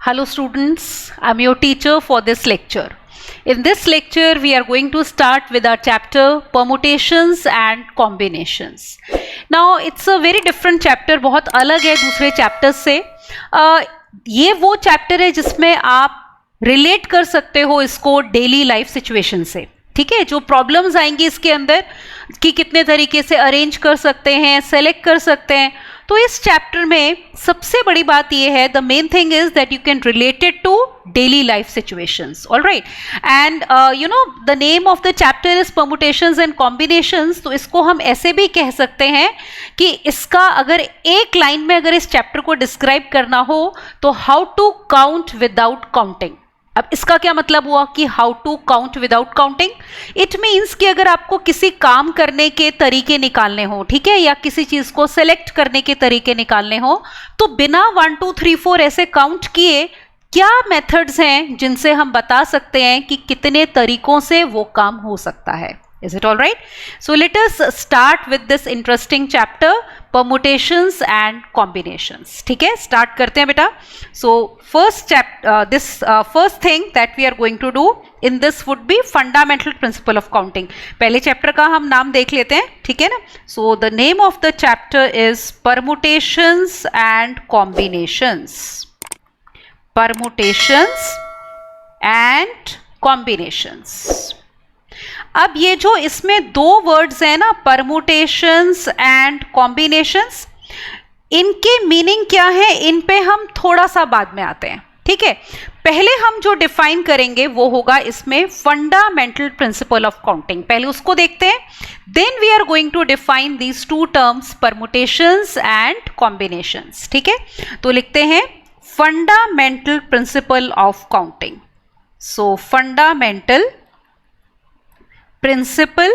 Hello students, I am your teacher for this lecture. In this lecture, we are going to start with our chapter Permutations and Combinations. Now, it's a very different chapter, बहुत अलग है दूसरे chapters से. ये वो chapter है जिसमें आप relate कर सकते हो इसको daily life situation से. ठीक है, जो प्रॉब्लम्स आएंगी इसके अंदर कि कितने तरीके से अरेंज कर सकते हैं, सेलेक्ट कर सकते हैं. तो इस चैप्टर में सबसे बड़ी बात ये है, the main thing is that you can relate it to daily life situations. Alright, and you know the name of the chapter is permutations and combinations. तो इसको हम ऐसे भी कह सकते हैं कि इसका अगर एक लाइन में अगर इस चैप्टर को डिस्क्राइब करना हो तो how to count without counting. अब इसका क्या मतलब हुआ कि how to count without counting. It means कि अगर आपको किसी काम करने के तरीके निकालने हो, ठीक है, या किसी चीज को सेलेक्ट करने के तरीके निकालने हो, तो बिना 1 2 3 4 ऐसे काउंट किए क्या मेथड्स हैं जिनसे हम बता सकते हैं कि कितने तरीकों से वो काम हो सकता है. Is it all right? So let us start with this interesting chapter, permutations and combinations. ठीक है, start करते हैं बेटा. So first first thing that we are going to do in this would be fundamental principle of counting. पहले chapter का हम नाम देख लेते हैं, ठीक है ना. So the name of the chapter is permutations and combinations. Permutations and combinations. अब ये जो इसमें दो वर्ड्स हैं ना, परमुटेशंस एंड कॉम्बिनेशंस, इनके मीनिंग क्या है, इन पे हम थोड़ा सा बाद में आते हैं. ठीक है, पहले हम जो डिफाइन करेंगे वो होगा इसमें फंडामेंटल प्रिंसिपल ऑफ काउंटिंग. पहले उसको देखते हैं, then we are going to define these two terms, permutations and combinations. ठीक है, तो लिखते हैं fundamental principle of counting. So fundamental principle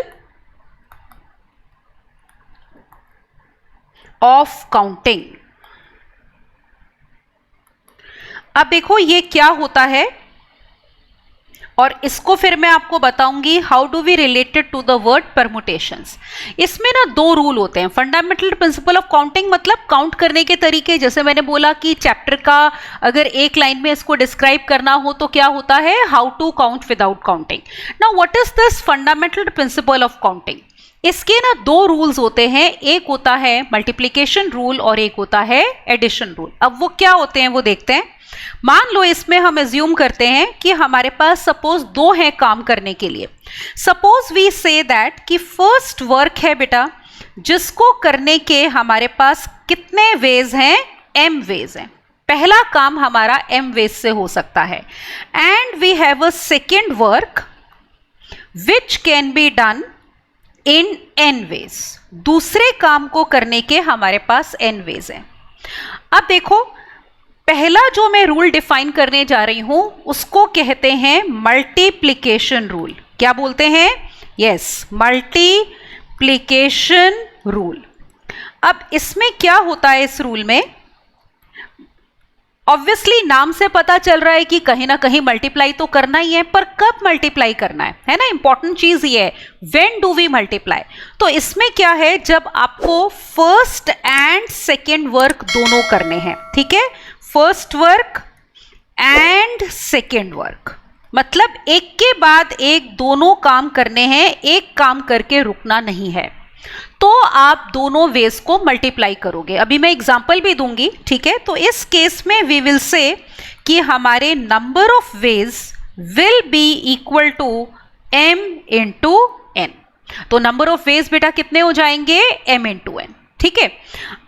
of counting. अब देखो ये क्या होता है और इसको फिर मैं आपको बताऊंगी how do we related to the word permutations. इसमें ना दो रूल होते हैं. फंडामेंटल प्रिंसिपल ऑफ काउंटिंग मतलब काउंट करने के तरीके. जैसे मैंने बोला कि चैप्टर का अगर एक लाइन में इसको डिस्क्राइब करना हो तो क्या होता है, how to count without counting. Now what is this fundamental principle of counting. इसके ना दो रूल्स होते हैं, एक होता है मल्टीप्लिकेशन रूल और एक होता है एडिशन रूल. अब वो क्या होते हैं वो देखते हैं. मान लो इसमें हम एज्यूम करते हैं कि हमारे पास सपोज दो हैं काम करने के लिए. सपोज वी से दैट कि फर्स्ट वर्क है बेटा जिसको करने के हमारे पास कितने वेज हैं, m वेज हैं. पहला काम हमारा m वेज से हो सकता है. And we have a second work which can be done in n ways. दूसरे काम को करने के हमारे पास n वेज हैं. अब देखो पहला जो मैं रूल डिफाइन करने जा रही हूं उसको कहते हैं मल्टीप्लिकेशन रूल. क्या बोलते हैं, यस, मल्टीप्लिकेशन रूल. अब इसमें क्या होता है इस रूल में, ऑब्वियसली नाम से पता चल रहा है कि कहीं ना कहीं मल्टीप्लाई तो करना ही है, पर कब मल्टीप्लाई करना है ना. इंपॉर्टेंट चीज ये है, व्हेन डू वी मल्टीप्लाई. तो इसमें क्या है, जब आपको फर्स्ट एंड सेकेंड वर्क दोनों करने हैं. ठीक है, first work and second work मतलब एक के बाद एक दोनों काम करने हैं, एक काम करके रुकना नहीं है. तो आप दोनों वेज को मल्टीप्लाई करोगे. अभी मैं एग्जांपल भी दूंगी. ठीक है, तो इस केस में वी विल से कि हमारे number of ways will be equal to m into n. तो नंबर ऑफ वेज बेटा कितने हो जाएंगे, m इंटू n. ठीक है,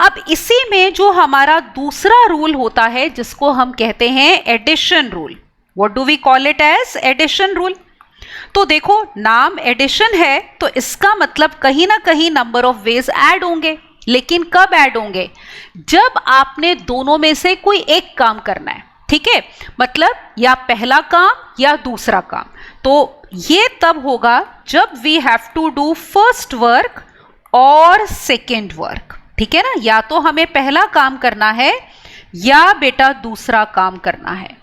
अब इसी में जो हमारा दूसरा रूल होता है जिसको हम कहते हैं addition rule. What do we call it as, addition rule. तो देखो नाम एडिशन है तो इसका मतलब कहीं ना कहीं नंबर ऑफ वेज ऐड होंगे. लेकिन कब ऐड होंगे, जब आपने दोनों में से कोई एक काम करना है. ठीक है, मतलब या पहला काम या दूसरा काम. तो ये तब होगा जब we have to do first work और सेकेंड वर्क. ठीक है ना, या तो हमें पहला काम करना है या बेटा दूसरा काम करना है.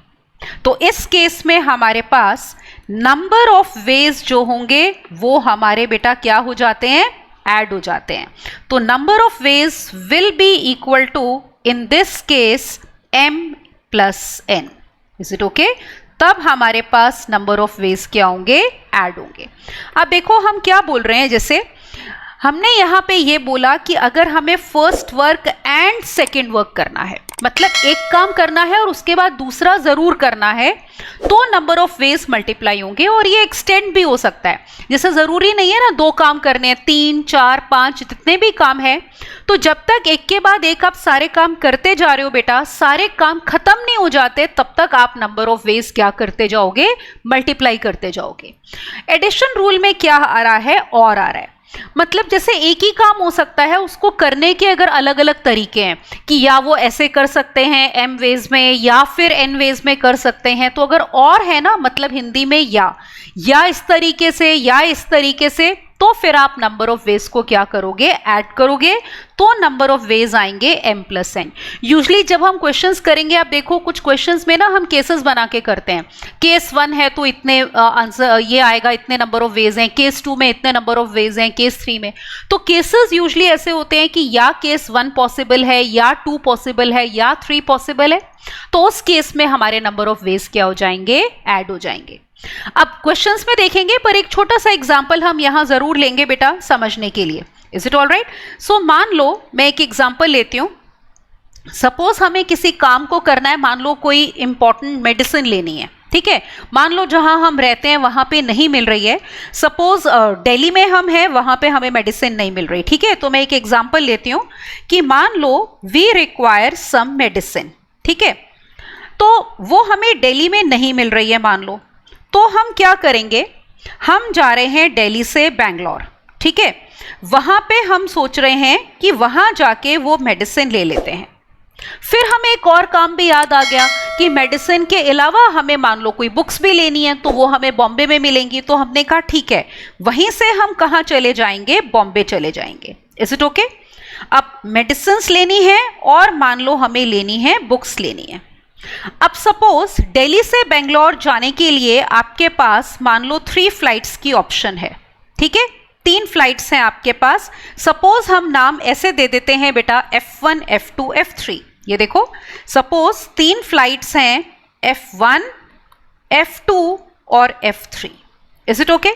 तो इस केस में हमारे पास नंबर ऑफ वेज जो होंगे वो हमारे बेटा क्या हो जाते हैं, ऐड हो जाते हैं. तो number of ways will be equal to in this case m plus n. Is it okay? तब हमारे पास नंबर ऑफ वेज क्या होंगे? ऐड होंगे। अब देखो हम क्या बोल रहे हैं, जैसे हमने यहाँ पे ये बोला कि अगर हमें first work and second work करना है, मतलब एक काम करना है और उसके बाद दूसरा जरूर करना है, तो नंबर ऑफ वेज मल्टीप्लाई होंगे। और ये एक्सटेंड भी हो सकता है, जैसे जरूरी नहीं है ना 2 काम करने हैं, 3, 4, 5 जितने भी काम है, तो जब तक एक के बाद एक आप सारे काम करते जा रहे हो बेटा, सारे काम खत्म नहीं हो जाते, तब तक आप नंबर ऑफ वेज क्या करते जाओगे? मल्टीप्लाई करते जाओगे। एडिशन रूल में क्या आ रहा है? और आ रहा है, मतलब जैसे एक ही काम हो सकता है, उसको करने के अगर अलग अलग तरीके हैं कि या वो ऐसे कर सकते हैं m वेज में या फिर n वेज में कर सकते हैं, तो अगर और है ना, मतलब हिंदी में या इस तरीके से या इस तरीके से, तो फिर आप नंबर ऑफ वेज को क्या करोगे? ऐड करोगे, तो नंबर ऑफ वेज आएंगे m+n। यूजली जब हम क्वेश्चंस करेंगे, आप देखो कुछ क्वेश्चंस में ना हम केसेस बना के करते हैं, केस 1 है तो इतने आंसर ये आएगा, इतने नंबर ऑफ वेज हैं, केस 2 में इतने नंबर ऑफ वेज हैं, केस 3 में। तो केसेस यूजली ऐसे होते हैं कि या केस 1 पॉसिबल है, या 2 पॉसिबल है, या 3 पॉसिबल है, तो उस केस में हमारे नंबर ऑफ वेज क्या हो जाएंगे? ऐड हो जाएंगे। अब क्वेश्चंस में देखेंगे, पर एक छोटा सा एग्जांपल हम यहां जरूर लेंगे बेटा समझने के लिए। Is it all right? So मान लो मैं एक एग्जांपल लेती हूं। सपोज हमें किसी काम को करना है, मान लो कोई इंपॉर्टेंट मेडिसिन लेनी है, ठीक है? मान लो जहां हम रहते हैं वहां पे नहीं मिल रही है, सपोज दिल्ली में हम हैं, वहां पे हमें मेडिसिन नहीं मिल रही, ठीक है? तो मैं एक एग्जांपल लेती हूं कि मान लो वी रिक्वायर सम मेडिसिन, ठीक है? तो वो हमें दिल्ली में नहीं मिल रही है मान लो, तो हम क्या करेंगे? हम जा रहे हैं दिल्ली से बैंगलोर, ठीक है? वहां पे हम सोच रहे हैं कि वहां जाके वो मेडिसिन ले लेते हैं। फिर हमें एक और काम भी याद आ गया कि मेडिसिन के अलावा हमें मान लो कोई बुक्स भी लेनी है, तो वो हमें बॉम्बे में मिलेंगी, तो हमने कहा ठीक है, वहीं से हम कहाँ चले जाएंगे? बॉम्बे चले जाएंगे। Is it okay? अब मेडिसिन लेनी है और मान लो हमें लेनी है बुक्स लेनी है। अब सपोज दिल्ली से बेंगलोर जाने के लिए आपके पास मान लो 3 फ्लाइट्स की ऑप्शन है, ठीक है? 3 फ्लाइट्स हैं आपके पास। सपोज हम नाम ऐसे दे देते हैं बेटा F1, F2, F3। ये देखो, सपोज 3 फ्लाइट्स हैं, F1, F2 और F3। Is it okay?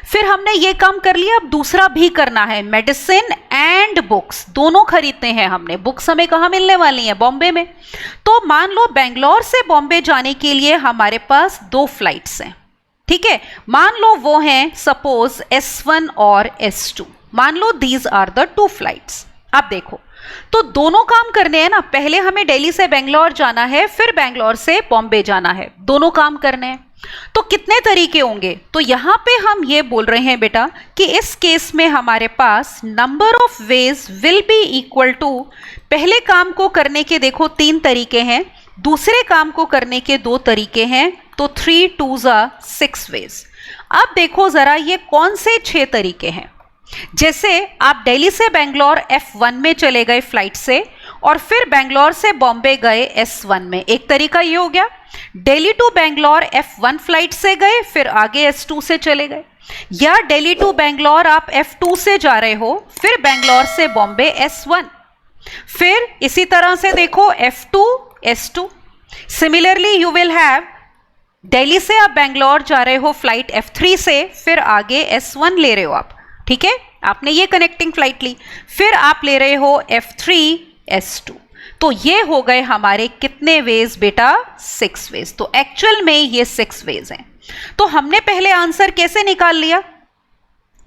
फिर हमने ये काम कर लिया, अब दूसरा भी करना है, मेडिसिन एंड बुक्स दोनों खरीदते हैं हमने। बुक्स हमें कहाँ मिलने वाली हैं? बॉम्बे में। तो मान लो बेंगलोर से बॉम्बे जाने के लिए हमारे पास 2 फ्लाइट्स हैं, ठीक है? मान लो वो हैं सपोज S1 और S2, मान लो दीज आर द 2 फ्लाइट्स। अब देखो, तो दोनों काम करने हैं ना, पहले हमें दिल्ली से बेंगलोर जाना है, फिर बेंगलोर से बॉम्बे जाना है, दोनों काम करने हैं। तो कितने तरीके होंगे? तो यहां पे हम ये बोल रहे हैं बेटा कि इस केस में हमारे पास number of ways will be equal to, पहले काम को करने के देखो 3 तरीके हैं, दूसरे काम को करने के 2 तरीके हैं, तो 3 2 6 वेज। अब देखो जरा ये कौन से 6 तरीके हैं। जैसे आप दिल्ली से बेंगलोर F1 में चले गए फ्लाइट से, और फिर बेंगलोर से बॉम्बे गए S1 में, एक तरीका ये हो गया। Delhi to Bangalore F1 flight से गए, फिर आगे S2 से चले गए। या दिल्ली टू बेंगलोर आप F2 से जा रहे हो, फिर बेंगलोर से बॉम्बे S1, फिर इसी तरह से देखो F2 S2। Similarly you will have Delhi से आप बेंगलोर जा रहे हो फ्लाइट F3 से, फिर आगे S1 ले रहे हो आप, ठीक है? आपने ये कनेक्टिंग फ्लाइट ली, फिर आप ले रहे हो F3 S2। तो ये हो गए हमारे कितने वेज बेटा? 6 वेज। तो एक्चुअल में ये 6 वेज हैं। तो हमने पहले आंसर कैसे निकाल लिया?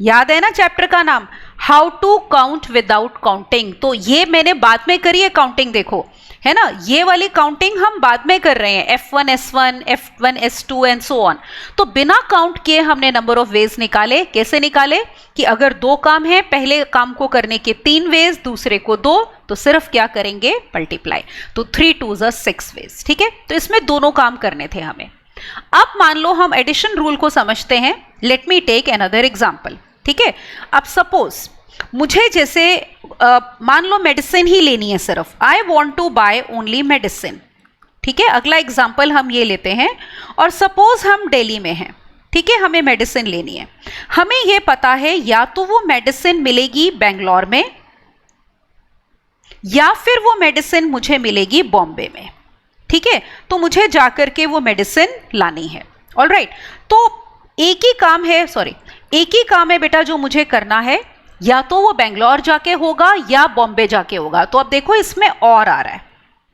याद है ना चैप्टर का नाम, how to count without counting. तो ये मैंने बाद में करी है काउंटिंग, देखो है ना, ये वाली काउंटिंग हम बाद में कर रहे हैं, F1 S1, F1 S2 and so on. तो बिना काउंट किए हमने नंबर ऑफ वेज निकाले। कैसे निकाले? कि अगर 2 काम है, पहले काम को करने के 3 वेज, दूसरे को 2, तो सिर्फ क्या करेंगे? मल्टीप्लाई। तो 3 2 6 वेज, ठीक है? तो इसमें दोनों काम करने थे हमें। अब मान लो हम एडिशन रूल को समझते हैं। Let me take another example, ठीक है? अब सपोज मुझे जैसे मान लो मेडिसिन ही लेनी है सिर्फ, I want to buy only medicine, ठीक है? अगला एग्जाम्पल हम ये लेते हैं, और सपोज हम दिल्ली में हैं, ठीक है? हमें मेडिसिन लेनी है, हमें ये पता है या तो वो मेडिसिन मिलेगी बेंगलोर में, या फिर वो मेडिसिन मुझे मिलेगी बॉम्बे में, ठीक है, तो मुझे जाकर के वो मेडिसिन लानी है। ऑलराइट, तो एक ही काम है बेटा जो मुझे करना है, या तो वो बेंगलोर जाके होगा या बॉम्बे जाके होगा। तो अब देखो इसमें और आ रहा है,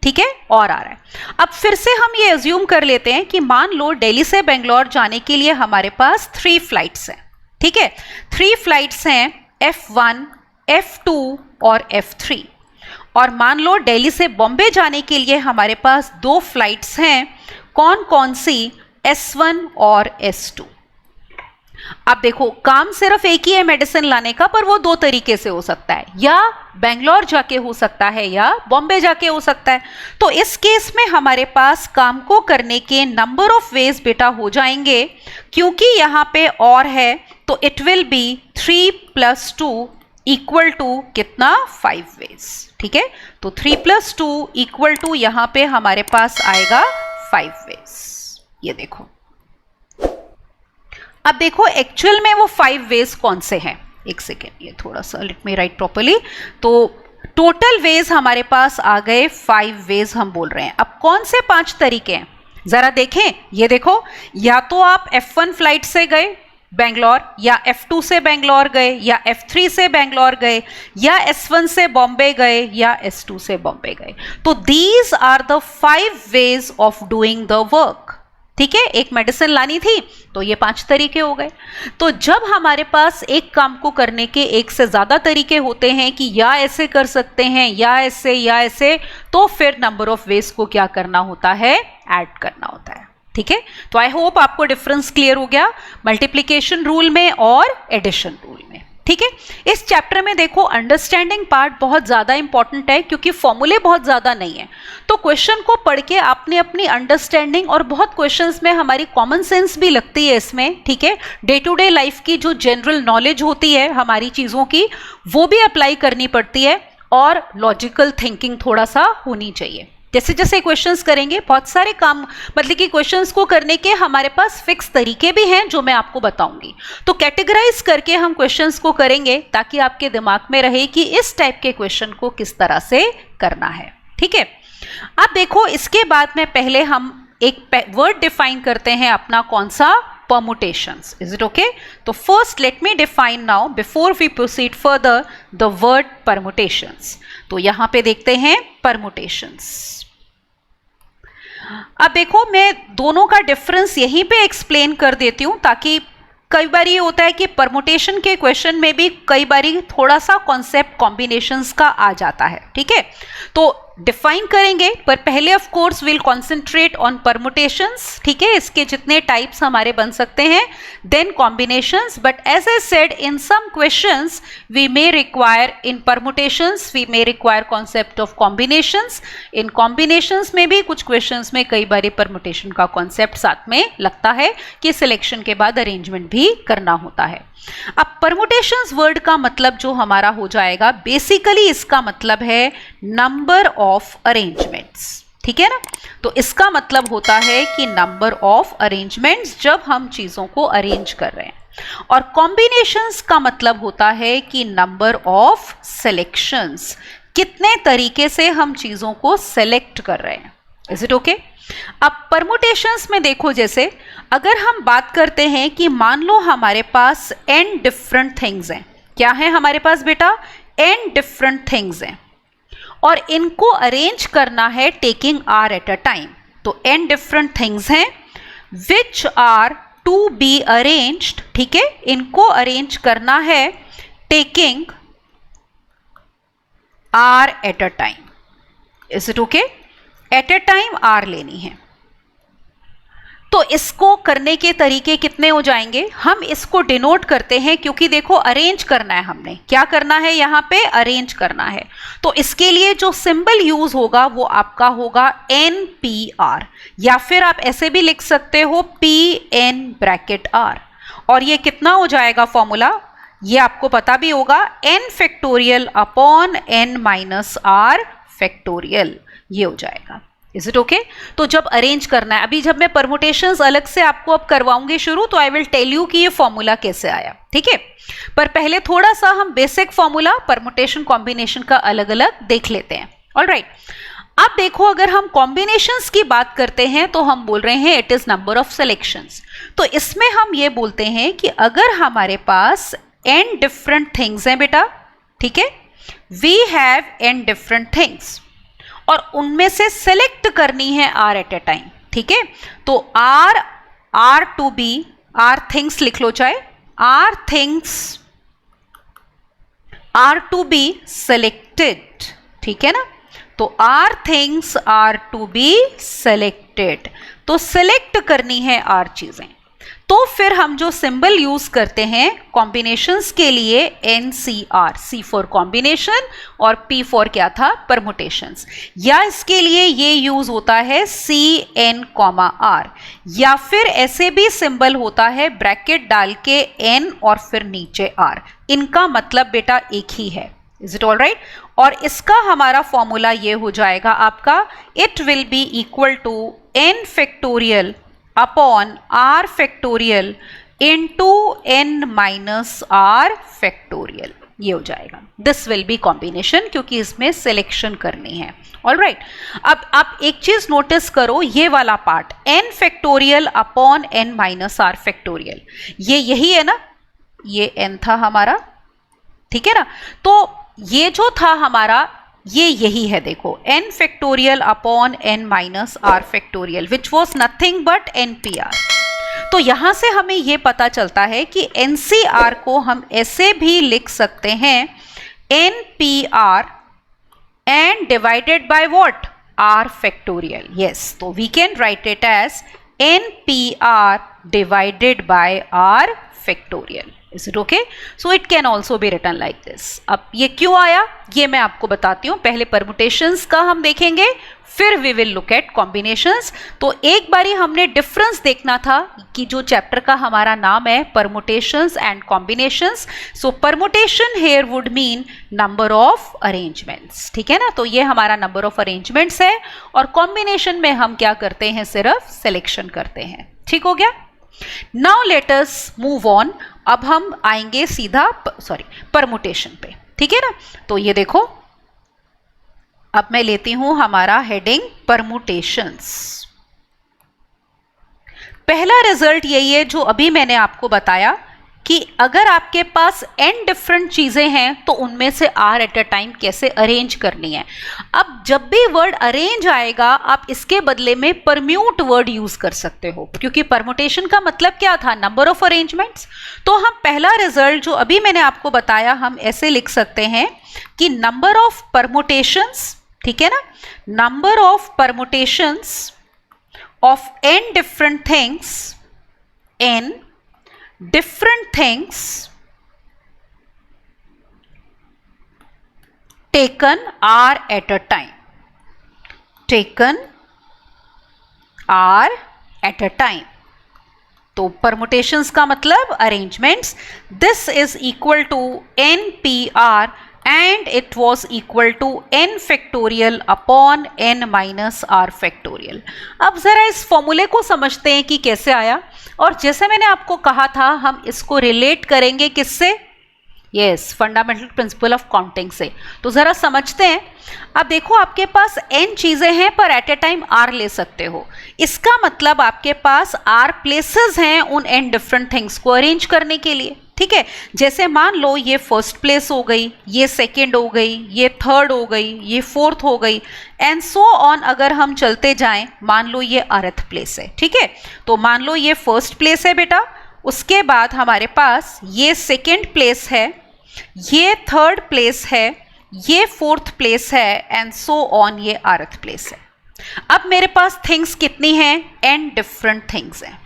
ठीक है, और आ रहा है। अब फिर से हम ये अज्यूम कर लेते हैं कि मान लो दिल्ली से बेंगलोर जाने के लिए हमारे पास 3 फ्लाइट्स हैं, ठीक है, 3 फ्लाइट्स हैं, F1, F2 और F3। और मान लो दिल्ली से बॉम्बे जाने के लिए हमारे पास 2 फ्लाइट्स हैं, कौन कौन सी, S1 और S2। अब देखो काम सिर्फ एक ही है मेडिसिन लाने का, पर वो 2 तरीके से हो सकता है, या बेंगलोर जाके हो सकता है या बॉम्बे जाके हो सकता है। तो इस केस में हमारे पास काम को करने के नंबर ऑफ वेज बेटा हो जाएंगे, क्योंकि यहां पे और है तो it will be 3 + 2 equal to कितना, 5 वेज, ठीक है। तो 3 + 2 इक्वल टू यहां पे हमारे पास आएगा 5 वेज। ये देखो, अब देखो एक्चुअल में वो 5 वेज कौन से हैं, एक सेकेंड, ये थोड़ा सा लेट मी राइट प्रॉपर्ली। तो टोटल वेज हमारे पास आ गए 5 वेज हम बोल रहे हैं। अब कौन से 5 तरीके हैं जरा देखें, ये देखो, या तो आप F1 फ्लाइट से गए बेंगलोर, या F2 से बेंगलोर गए, या F3 से बेंगलोर गए, या S1 से बॉम्बे गए, या S2 से बॉम्बे गए। तो these are the 5 ways of doing the work, ठीक है। एक मेडिसिन लानी थी तो ये 5 तरीके हो गए। तो जब हमारे पास एक काम को करने के एक से ज्यादा तरीके होते हैं कि या ऐसे कर सकते हैं या ऐसे या ऐसे, तो फिर नंबर ऑफ वेज को क्या करना होता है, ऐड करना होता है, ठीक है। तो आई होप आपको डिफरेंस क्लियर हो गया मल्टीप्लिकेशन रूल में और एडिशन रूल में, ठीक है। इस चैप्टर में देखो अंडरस्टैंडिंग पार्ट बहुत ज्यादा इंपॉर्टेंट है, क्योंकि फॉर्मूले बहुत ज्यादा नहीं है। तो क्वेश्चन को पढ़ के आपने अपनी अंडरस्टैंडिंग, और बहुत क्वेश्चंस में हमारी कॉमन सेंस भी लगती है इसमें, ठीक है, डे टू डे लाइफ की जो जनरल नॉलेज होती है हमारी चीजों की, वो भी अप्लाई करनी पड़ती है, और लॉजिकल थिंकिंग थोड़ा सा होनी चाहिए। जैसे जैसे क्वेश्चंस करेंगे, बहुत सारे काम, मतलब कि क्वेश्चंस को करने के हमारे पास फिक्स तरीके भी हैं जो मैं आपको बताऊंगी। तो कैटेगराइज करके हम क्वेश्चंस को करेंगे, ताकि आपके दिमाग में रहे कि इस टाइप के क्वेश्चन को किस तरह से करना है, ठीक है। अब देखो, इसके बाद में पहले हम एक वर्ड डिफाइन करते हैं अपना, कौन सा, permutations. Is it okay? तो first let me define now before we proceed further the word permutations. तो यहां पे देखते हैं permutations. अब देखो, मैं दोनों का डिफरेंस यहीं पे एक्सप्लेन कर देती हूं, ताकि कई बार ये होता है कि परमुटेशन के क्वेश्चन में भी कई बार थोड़ा सा कॉन्सेप्ट कॉम्बिनेशंस का आ जाता है, ठीक है। तो डिफाइन करेंगे, पर पहले of course will concentrate on permutations, ठीक है, इसके जितने टाइप्स हमारे बन सकते हैं, then combinations. But as I said, in some questions we may require, in permutations we may require concept of combinations. इन कॉम्बिनेशंस में भी कुछ क्वेश्चंस में कई बार परमुटेशन का कॉन्सेप्ट साथ में लगता है कि सिलेक्शन के बाद अरेंजमेंट भी करना होता है। अब परमुटेशंस वर्ड का मतलब जो हमारा हो जाएगा, बेसिकली इसका मतलब है नंबर ऑफ अरेंजमेंट्स, ठीक है ना। तो इसका मतलब होता है कि नंबर ऑफ अरेंजमेंट्स जब हम चीजों को अरेंज कर रहे हैं। और कॉम्बिनेशंस का मतलब होता है कि नंबर ऑफ सिलेक्शंस, कितने तरीके से हम चीजों को सेलेक्ट कर रहे हैं। Is it okay? अब परमुटेशंस में देखो, जैसे अगर हम बात करते हैं कि मान लो हमारे पास n डिफरेंट थिंग्स हैं। क्या है हमारे पास बेटा? n डिफरेंट थिंग्स हैं, और इनको अरेंज करना है taking r at a time. तो n डिफरेंट थिंग्स हैं which are to be arranged, ठीक है, इनको अरेंज करना है taking r at a time. Is it okay? At a time r लेनी है। तो इसको करने के तरीके कितने हो जाएंगे? हम इसको डिनोट करते हैं, क्योंकि देखो अरेंज करना है, हमने क्या करना है यहाँ पे? अरेंज करना है। तो इसके लिए जो सिंबल यूज होगा वो आपका होगा NPR, या फिर आप ऐसे भी लिख सकते हो PN ब्रैकेट R। और ये कितना हो जाएगा फॉर्मूला? ये आपको पता भी होगा, n factorial upon n minus r factorial, ये हो जाएगा। Is it okay? तो जब अरेंज करना है, अभी जब मैं परमुटेशंस अलग से आपको अब करवाऊंगी शुरू, तो आई विल टेल यू कि ये फॉर्मूला कैसे आया, ठीक है। पर पहले थोड़ा सा हम बेसिक फॉर्मूला परमुटेशन कॉम्बिनेशन का अलग अलग देख लेते हैं। ऑलराइट, अब देखो, अगर हम कॉम्बिनेशंस की बात करते हैं तो हम बोल रहे हैं it is number of selections. तो इसमें हम ये बोलते हैं कि अगर हमारे पास n डिफरेंट थिंग्स हैं बेटा, ठीक है, we have n different things, और उनमें से सेलेक्ट करनी है r एट ए टाइम, ठीक है। तो r to be, r things लिख लो, चाहे r things are to be selected, ठीक है ना। तो r things are to be selected, तो सेलेक्ट करनी है आर चीजें। तो फिर हम जो सिंबल यूज करते हैं कॉम्बिनेशंस के लिए, NCR, C फॉर कॉम्बिनेशन और P फॉर क्या था, परमुटेशंस, या इसके लिए ये यूज होता है CN, R, या फिर ऐसे भी सिंबल होता है ब्रैकेट डाल के N और फिर नीचे R। इनका मतलब बेटा एक ही है। Is it all right? और इसका हमारा फॉर्मूला ये हो जाएगा आपका, it will be equal to n factorial upon r factorial into n minus r factorial, ये हो जाएगा। दिस विल बी कॉम्बिनेशन, क्योंकि इसमें सिलेक्शन करनी है। ऑल राइट, अब आप एक चीज नोटिस करो, ये वाला part n factorial upon n minus r factorial, ये यही है ना, ये n था हमारा, ठीक है ना। तो ये जो था हमारा, ये यही है, देखो n factorial upon n minus r factorial, which was nothing but NPR। तो यहां से हमें ये पता चलता है कि NCR को हम ऐसे भी लिख सकते हैं, NPR and divided by what, r factorial. Yes, तो we can write it as NPR divided by r factorial. Is it okay? So it can also be written like this. अब ये क्यों आया, ये मैं आपको बताती हूँ। पहले परमुटेशंस का हम देखेंगे, फिर we will look at combinations. तो एक बारी हमने डिफरेंस देखना था कि जो चैप्टर का हमारा नाम है permutations and combinations. So permutation here would mean number of arrangements, ठीक है ना। तो ये हमारा नंबर ऑफ अरेंजमेंट्स है, और कॉम्बिनेशन में हम क्या करते हैं, सिर्फ सिलेक्शन करते हैं। ठीक हो गया। Now let us move on. अब हम आएंगे सीधा परमुटेशन पे, ठीक है ना। तो ये देखो, अब मैं लेती हूं हमारा हेडिंग परमुटेशंस। पहला रिजल्ट यही है जो अभी मैंने आपको बताया कि अगर आपके पास n डिफरेंट चीजें हैं तो उनमें से r एट अ टाइम कैसे अरेंज करनी है। अब जब भी वर्ड अरेंज आएगा, आप इसके बदले में परम्यूट वर्ड यूज कर सकते हो, क्योंकि परमुटेशन का मतलब क्या था, नंबर ऑफ अरेंजमेंट्स। तो हम पहला रिजल्ट जो अभी मैंने आपको बताया, हम ऐसे लिख सकते हैं कि नंबर ऑफ परमुटेशंस, ठीक है ना, number of permutations of n different things, n different things taken are at a time, taken are at a time। तो permutations का मतलब arrangements, this is equal to NPR and it was equal to n factorial upon n minus r factorial। अब जरा इस फॉर्मूले को समझते हैं कि कैसे आया, और जैसे मैंने आपको कहा था हम इसको रिलेट करेंगे किससे, yes, fundamental principle of counting से। तो जरा समझते हैं। अब देखो, आपके पास n चीजें हैं पर एट ए टाइम r ले सकते हो। इसका मतलब आपके पास r प्लेसेस हैं उन n डिफरेंट थिंग्स को अरेंज करने के लिए, ठीक है। जैसे मान लो ये फर्स्ट प्लेस हो गई, ये सेकेंड हो गई, ये थर्ड हो गई, ये फोर्थ हो गई, एंड सो ऑन। अगर हम चलते जाएं, मान लो ये अर्थ प्लेस है, ठीक है। तो मान लो ये फर्स्ट प्लेस है बेटा, उसके बाद हमारे पास ये सेकेंड प्लेस है, ये थर्ड प्लेस है, ये फोर्थ प्लेस है, एंड सो ऑन, ये अर्थ प्लेस है। अब मेरे पास थिंग्स कितनी हैं, n डिफरेंट थिंग्स हैं।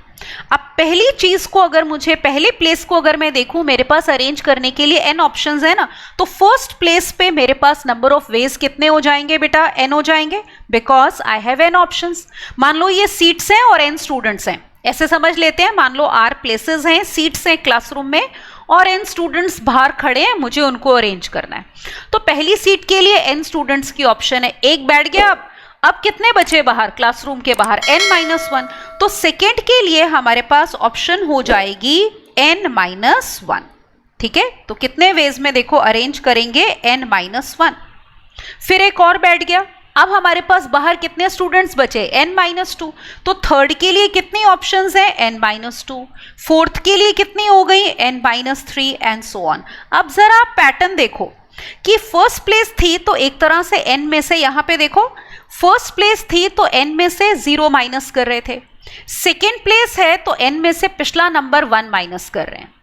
अब पहली चीज को अगर मुझे, पहले प्लेस को अगर मैं देखूं, मेरे पास अरेंज करने के लिए n ऑप्शंस है ना। तो फर्स्ट प्लेस पे मेरे पास नंबर ऑफ वेज कितने हो जाएंगे बेटा, n हो जाएंगे, because I have n options. मान लो ये सीट्स हैं और n स्टूडेंट्स हैं, ऐसे समझ लेते हैं। मान लो r प्लेसेस हैं, सीट्स हैं क्लासरूम में, और n स्टूडेंट्स बाहर खड़े हैं, मुझे उनको अरेंज करना है। तो पहली सीट के लिए n स्टूडेंट्स की ऑप्शन है, एक बैठ गया। अब कितने बचे बाहर, क्लासरूम के बाहर, n-1। तो सेकेंड के लिए हमारे पास ऑप्शन हो जाएगी n-1, ठीक है। तो कितने वेज में देखो अरेंज करेंगे, n-1। फिर एक और बैठ गया, अब हमारे पास बाहर कितने स्टूडेंट्स बचे, n-2, तो थर्ड के लिए कितनी ऑप्शंस है, n-2, फोर्थ के लिए कितनी हो गई, n-3 एंड सो ऑन। अब जरा आप पैटर्न देखो कि फर्स्ट प्लेस थी तो एक तरह से n में से, यहां पे देखो फर्स्ट प्लेस थी तो n में से 0 माइनस कर रहे थे, सेकेंड प्लेस है तो n में से पिछला नंबर 1 माइनस कर रहे हैं,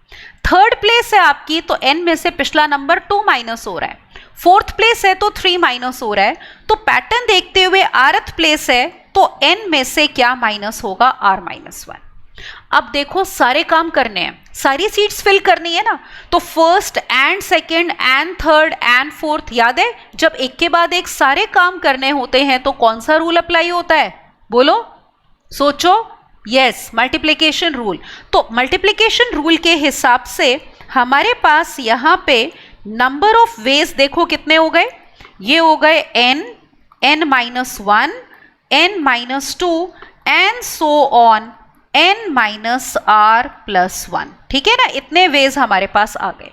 थर्ड प्लेस है आपकी तो n में से पिछला नंबर 2 माइनस हो रहा है, फोर्थ प्लेस है तो 3 माइनस हो रहा है। तो पैटर्न देखते हुए आरथ प्लेस है तो n में से क्या माइनस होगा, r-1। अब देखो सारे काम करने हैं, सारी सीट्स फिल करनी है ना, तो first and second and third and fourth, याद है जब एक के बाद एक सारे काम करने होते हैं तो कौन सा रूल अप्लाई होता है, बोलो, सोचो, यस, मल्टीप्लिकेशन रूल। तो मल्टीप्लिकेशन रूल के हिसाब से हमारे पास यहाँ पे नंबर ऑफ वेज देखो कितने हो गए, ये हो गए n, n-1, n-2 and so on n-r+1, ठीक है ना, इतने वेज हमारे पास आ गए।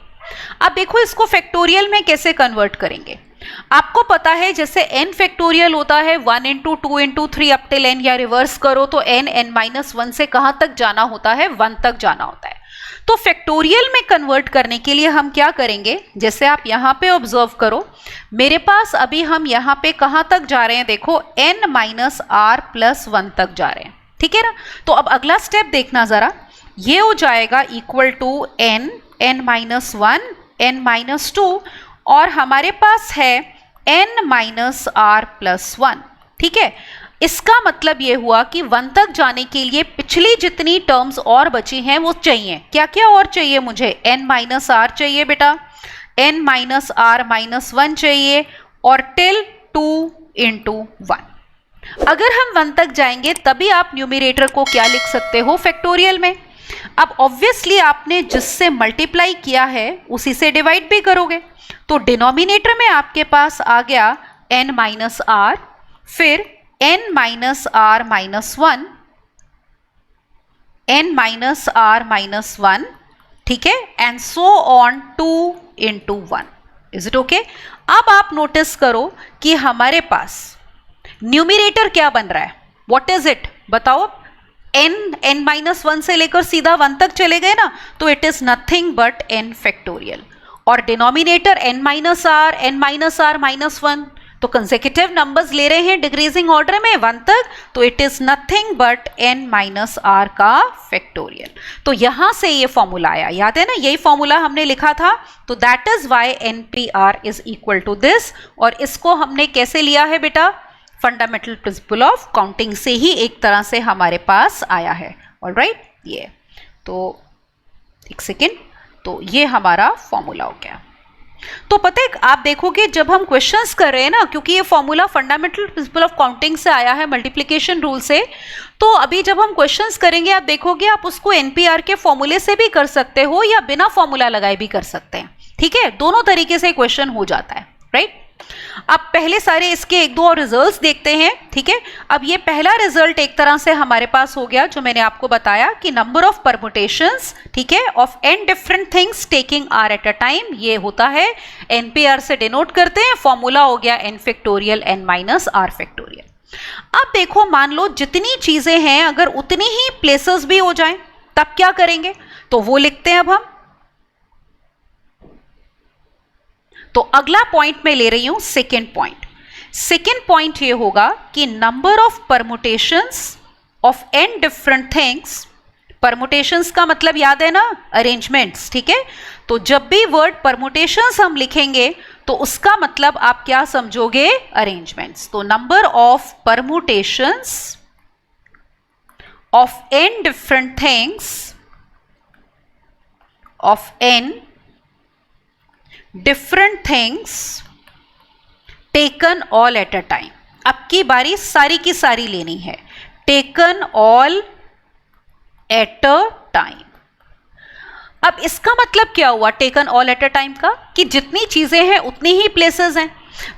अब देखो इसको फैक्टोरियल में कैसे कन्वर्ट करेंगे। आपको पता है जैसे n फैक्टोरियल होता है 1 into 2 into 3 up till n, या रिवर्स करो तो n-1 से कहां तक जाना होता है, 1 तक जाना होता है। तो फैक्टोरियल में कन्वर्ट करने के लिए हम क्या करेंगे, जैसे आप यहां पे ऑब्जर्व करो, मेरे पास अभी हम यहां पे कहां तक जा रहे हैं, देखो n-r+1 तक जा रहे हैं, ठीक है ना। तो अब अगला स्टेप देखना जरा, ये हो जाएगा equal to n, n-1, n-2 और हमारे पास है n-r+1, ठीक है। इसका मतलब ये हुआ कि 1 तक जाने के लिए पिछली जितनी टर्म्स और बची हैं वो चाहिए, क्या क्या और चाहिए मुझे, n-r चाहिए बेटा, n-r-1 चाहिए और टिल 2 इंटू 1। अगर हम 1 तक जाएंगे तभी आप न्यूमरेटर को क्या लिख सकते हो, फैक्टोरियल में। अब ऑब्वियसली आपने जिससे मल्टीप्लाई किया है उसी से डिवाइड भी करोगे, तो डिनोमिनेटर में आपके पास आ गया n-r, फिर n-r-1, n-r-1, ठीक है, and so on 2 into 1। Is it okay. अब आप नोटिस करो कि हमारे पास न्यूमरेटर क्या बन रहा है, व्हाट इज इट, बताओ, n-1 से लेकर सीधा 1 तक चले गए ना, तो it is nothing but n factorial, और डिनोमिनेटर n-r, n-r-1, तो कंसेक्यूटिव नंबर्स ले रहे हैं डिक्रीजिंग ऑर्डर में 1 तक, तो it is nothing but n-r का फैक्टोरियल। तो यहां से ये फॉर्मूला आया, याद है ना, यही फॉर्मूला हमने लिखा था, तो that is why n-r is equal to this. और इसको हमने कैसे लिया है बेटा, फंडामेंटल प्रिंसिपल ऑफ काउंटिंग से ही एक तरह से हमारे पास आया है, ऑलराइट। ये तो एक सेकेंड, तो ये हमारा फॉर्मूला हो गया। तो पता है आप देखोगे जब हम क्वेश्चंस कर रहे हैं ना, क्योंकि ये formula fundamental principle of counting से आया है, मल्टीप्लिकेशन रूल से, तो अभी जब हम क्वेश्चंस करेंगे आप देखोगे आप उसको एनपीआर के फॉर्मूले से भी कर सकते हो या बिना फॉर्मूला लगाए भी कर सकते हैं, ठीक है, दोनों तरीके से क्वेश्चन हो जाता है, राइट। अब पहले सारे इसके एक दो और रिजल्ट्स देखते हैं, ठीक है। अब ये पहला रिजल्ट एक तरह से हमारे पास हो गया जो मैंने आपको बताया कि नंबर ऑफ परमुटेशंस, ठीक है, of n different things taking r at a time, ये होता है npr से डिनोट करते हैं, फॉर्मूला हो गया n फैक्टोरियल n-r फैक्टोरियल। अब देखो मान लो जितनी चीजें हैं अगर उतनी ही प्लेसेस भी हो जाएं तब क्या करेंगे, तो वो लिखते हैं अब हम। तो अगला पॉइंट मैं ले रही हूं सेकेंड पॉइंट। सेकेंड पॉइंट ये होगा कि number of permutations of n different things, permutations का मतलब याद है ना, अरेंजमेंट्स, ठीक है। तो जब भी वर्ड परमुटेशंस हम लिखेंगे तो उसका मतलब आप क्या समझोगे, अरेंजमेंट्स। तो number of permutations of n different things of n different things taken all at a time. अब की बारी सारी की सारी लेनी है, taken all at a time. अब इसका मतलब क्या हुआ taken all at a time का, कि जितनी चीजें हैं उतनी ही प्लेसेस हैं।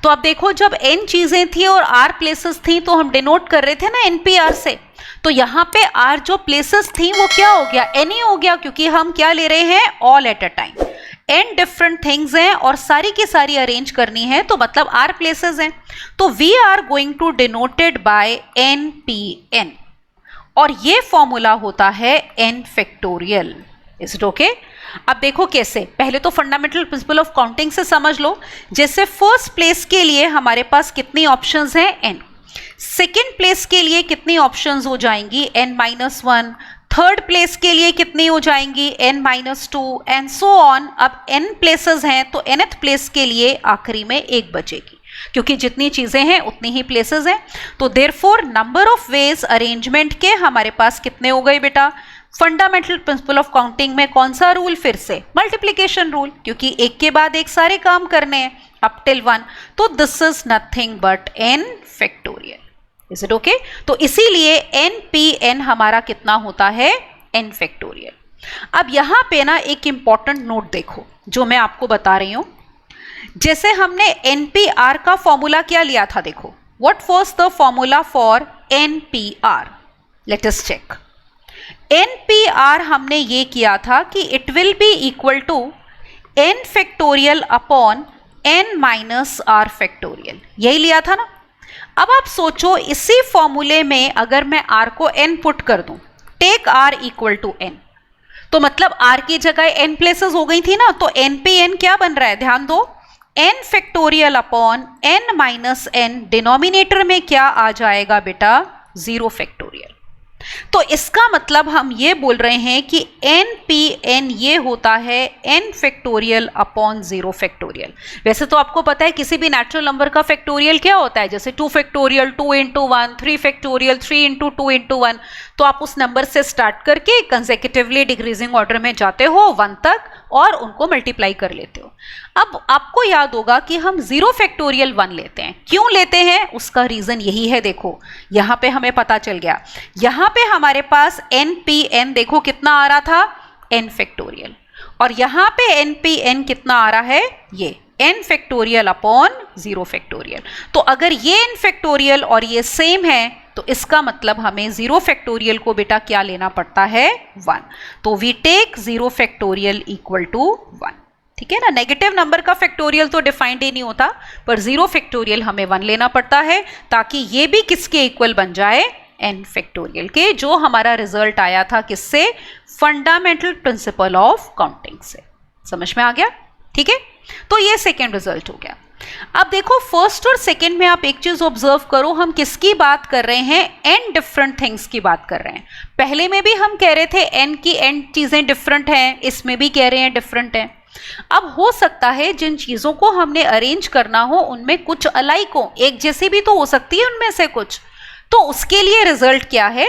तो अब देखो जब n चीजें थी और r प्लेसेस थी तो हम डिनोट कर रहे थे ना npr से, तो यहां पे r जो प्लेसेस थी वो क्या हो गया, n ही हो गया, क्योंकि हम क्या ले रहे हैं, all at a time. n different things हैं और सारी की सारी अरेंज करनी है, तो मतलब r प्लेसेस हैं, तो we are going to denoted by npn, और ये फॉर्मूला होता है n factorial. Is it okay? अब देखो कैसे, पहले तो फंडामेंटल प्रिंसिपल ऑफ काउंटिंग से समझ लो। जैसे फर्स्ट प्लेस के लिए हमारे पास कितनी ऑप्शंस हैं? n। सेकेंड प्लेस के लिए कितनी ऑप्शंस हो जाएंगी? n-1। थर्ड प्लेस के लिए कितनी हो जाएंगी? n-2 and so on. अब n प्लेसेस हैं तो nth प्लेस के लिए आखिरी में एक बचेगी, क्योंकि जितनी चीजें हैं उतनी ही प्लेसेस हैं। तो therefore number of veg arrangement के हमारे पास कितने हो गए बेटा? फंडामेंटल प्रिंसिपल ऑफ काउंटिंग में कौन सा रूल? फिर से मल्टीप्लिकेशन रूल, क्योंकि एक के बाद एक सारे काम करने हैं अप टिल 1। तो this is nothing but n factorial. Is it okay? तो इसीलिए npn हमारा कितना होता है? n factorial. अब यहां पे ना एक इंपॉर्टेंट नोट देखो जो मैं आपको बता रही हूं। जैसे हमने npr का फॉर्मूला क्या लिया था, देखो what was the formula for npr? Let us check. npr हमने ये किया था कि it will be equal to n factorial upon n minus r factorial, यही लिया था ना। अब आप सोचो इसी फॉर्मूले में अगर मैं r को n पुट कर दूं, take r equal to n, तो मतलब r की जगह n प्लेसेस हो गई थी ना, तो npn क्या बन रहा है? ध्यान दो, n factorial upon n minus n, denominator में क्या आ जाएगा बेटा? 0 फैक्टोरियल। तो इसका मतलब हम ये बोल रहे हैं कि npn ये होता है n फैक्टोरियल अपॉन 0 फैक्टोरियल। वैसे तो आपको पता है किसी भी नेचुरल नंबर का फैक्टोरियल क्या होता है, जैसे 2 factorial 2 into 1, 3 factorial 3 into 2 into 1। तो आप उस नंबर से स्टार्ट करके कंसेक्यूटिवली डिक्रीजिंग ऑर्डर में जाते हो 1 तक और उनको मल्टीप्लाई कर लेते हो। अब आपको याद होगा कि हम 0 फैक्टोरियल 1 लेते हैं। क्यों लेते हैं? उसका रीजन यही है, देखो यहां पे हमें पता चल गया। यहां पे हमारे पास npn देखो कितना आ रहा था? n फैक्टोरियल, और यहां पे npn कितना आ रहा है? ये n फैक्टोरियल अपॉन 0 फैक्टोरियल। तो अगर ये n फैक्टोरियल और ये सेम है तो इसका मतलब हमें 0 फैक्टोरियल को बेटा क्या लेना पड़ता है? 1। तो we take 0 factorial equal to 1। ठीक है ना, नेगेटिव नंबर का फैक्टोरियल तो डिफाइंड ही नहीं होता, पर 0 फैक्टोरियल हमें 1 लेना पड़ता है ताकि ये भी किसके इक्वल बन जाए? n फैक्टोरियल के, जो हमारा रिजल्ट आया था किससे? फंडामेंटल प्रिंसिपल ऑफ काउंटिंग से। समझ में आ गया? ठीक है, तो ये सेकेंड रिजल्ट हो गया। अब देखो फर्स्ट और सेकेंड में आप एक चीज ऑब्जर्व करो, हम किसकी बात कर रहे हैं? n डिफरेंट थिंग्स की बात कर रहे हैं। पहले में भी हम कह रहे थे n की n चीजें डिफरेंट हैं, इसमें भी कह रहे हैं डिफरेंट हैं। अब हो सकता है जिन चीजों को हमने अरेंज करना हो उनमें कुछ अलाइक हो, एक जैसी भी तो हो सकती है उनमें से कुछ, तो उसके लिए रिजल्ट क्या है?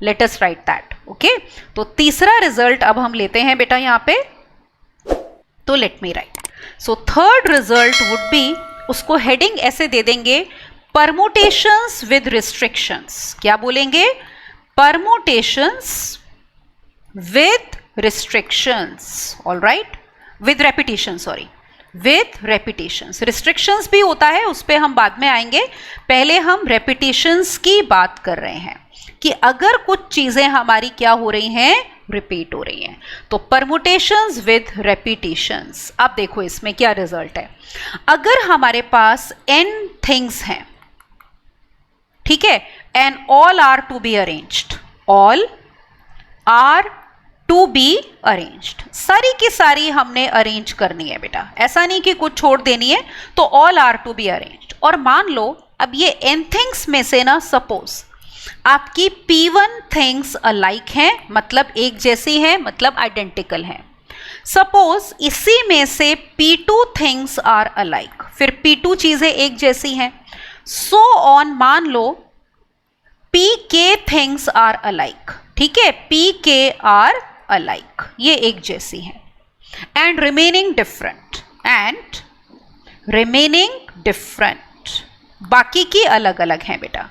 Late us right that. Okay, तो तीसरा रिजल्ट अब हम लेते हैं बेटा यहां पे, तो let me right. So third result would be, उसको हेडिंग ऐसे दे देंगे, परमुटेशंस विद रिस्ट्रिक्शंस। क्या बोलेंगे? Permutations with restrictions. All right, with repetition, sorry with repetitions. Restrictions भी होता है, उस पर हम बाद में आएंगे, पहले हम रेपिटेशंस की बात कर रहे हैं कि अगर कुछ चीजें हमारी क्या हो रही हैं? रिपीट हो रही हैं। तो परमुटेशंस विद रेपिटेशंस। अब देखो इसमें क्या रिजल्ट है। अगर हमारे पास n थिंग्स हैं, ठीक है, and all are to be arranged, all are to be arranged, सारी की सारी हमने अरेंज करनी है बेटा, ऐसा नहीं कि कुछ छोड़ देनी है, तो all are to be arranged. और मान लो अब ये n थिंग्स में से ना सपोज आपकी p1 थिंग्स अलाइक हैं, मतलब एक जैसी हैं, मतलब आइडेंटिकल हैं। सपोज इसी में से p2 थिंग्स आर अलाइक, फिर p2 चीजें एक जैसी हैं, सो ऑन। मान लो pk थिंग्स आर अलाइक, ठीक है, pk आर अलाइक, ये एक जैसी हैं, and remaining different, and remaining different, बाकी की अलग अलग हैं बेटा,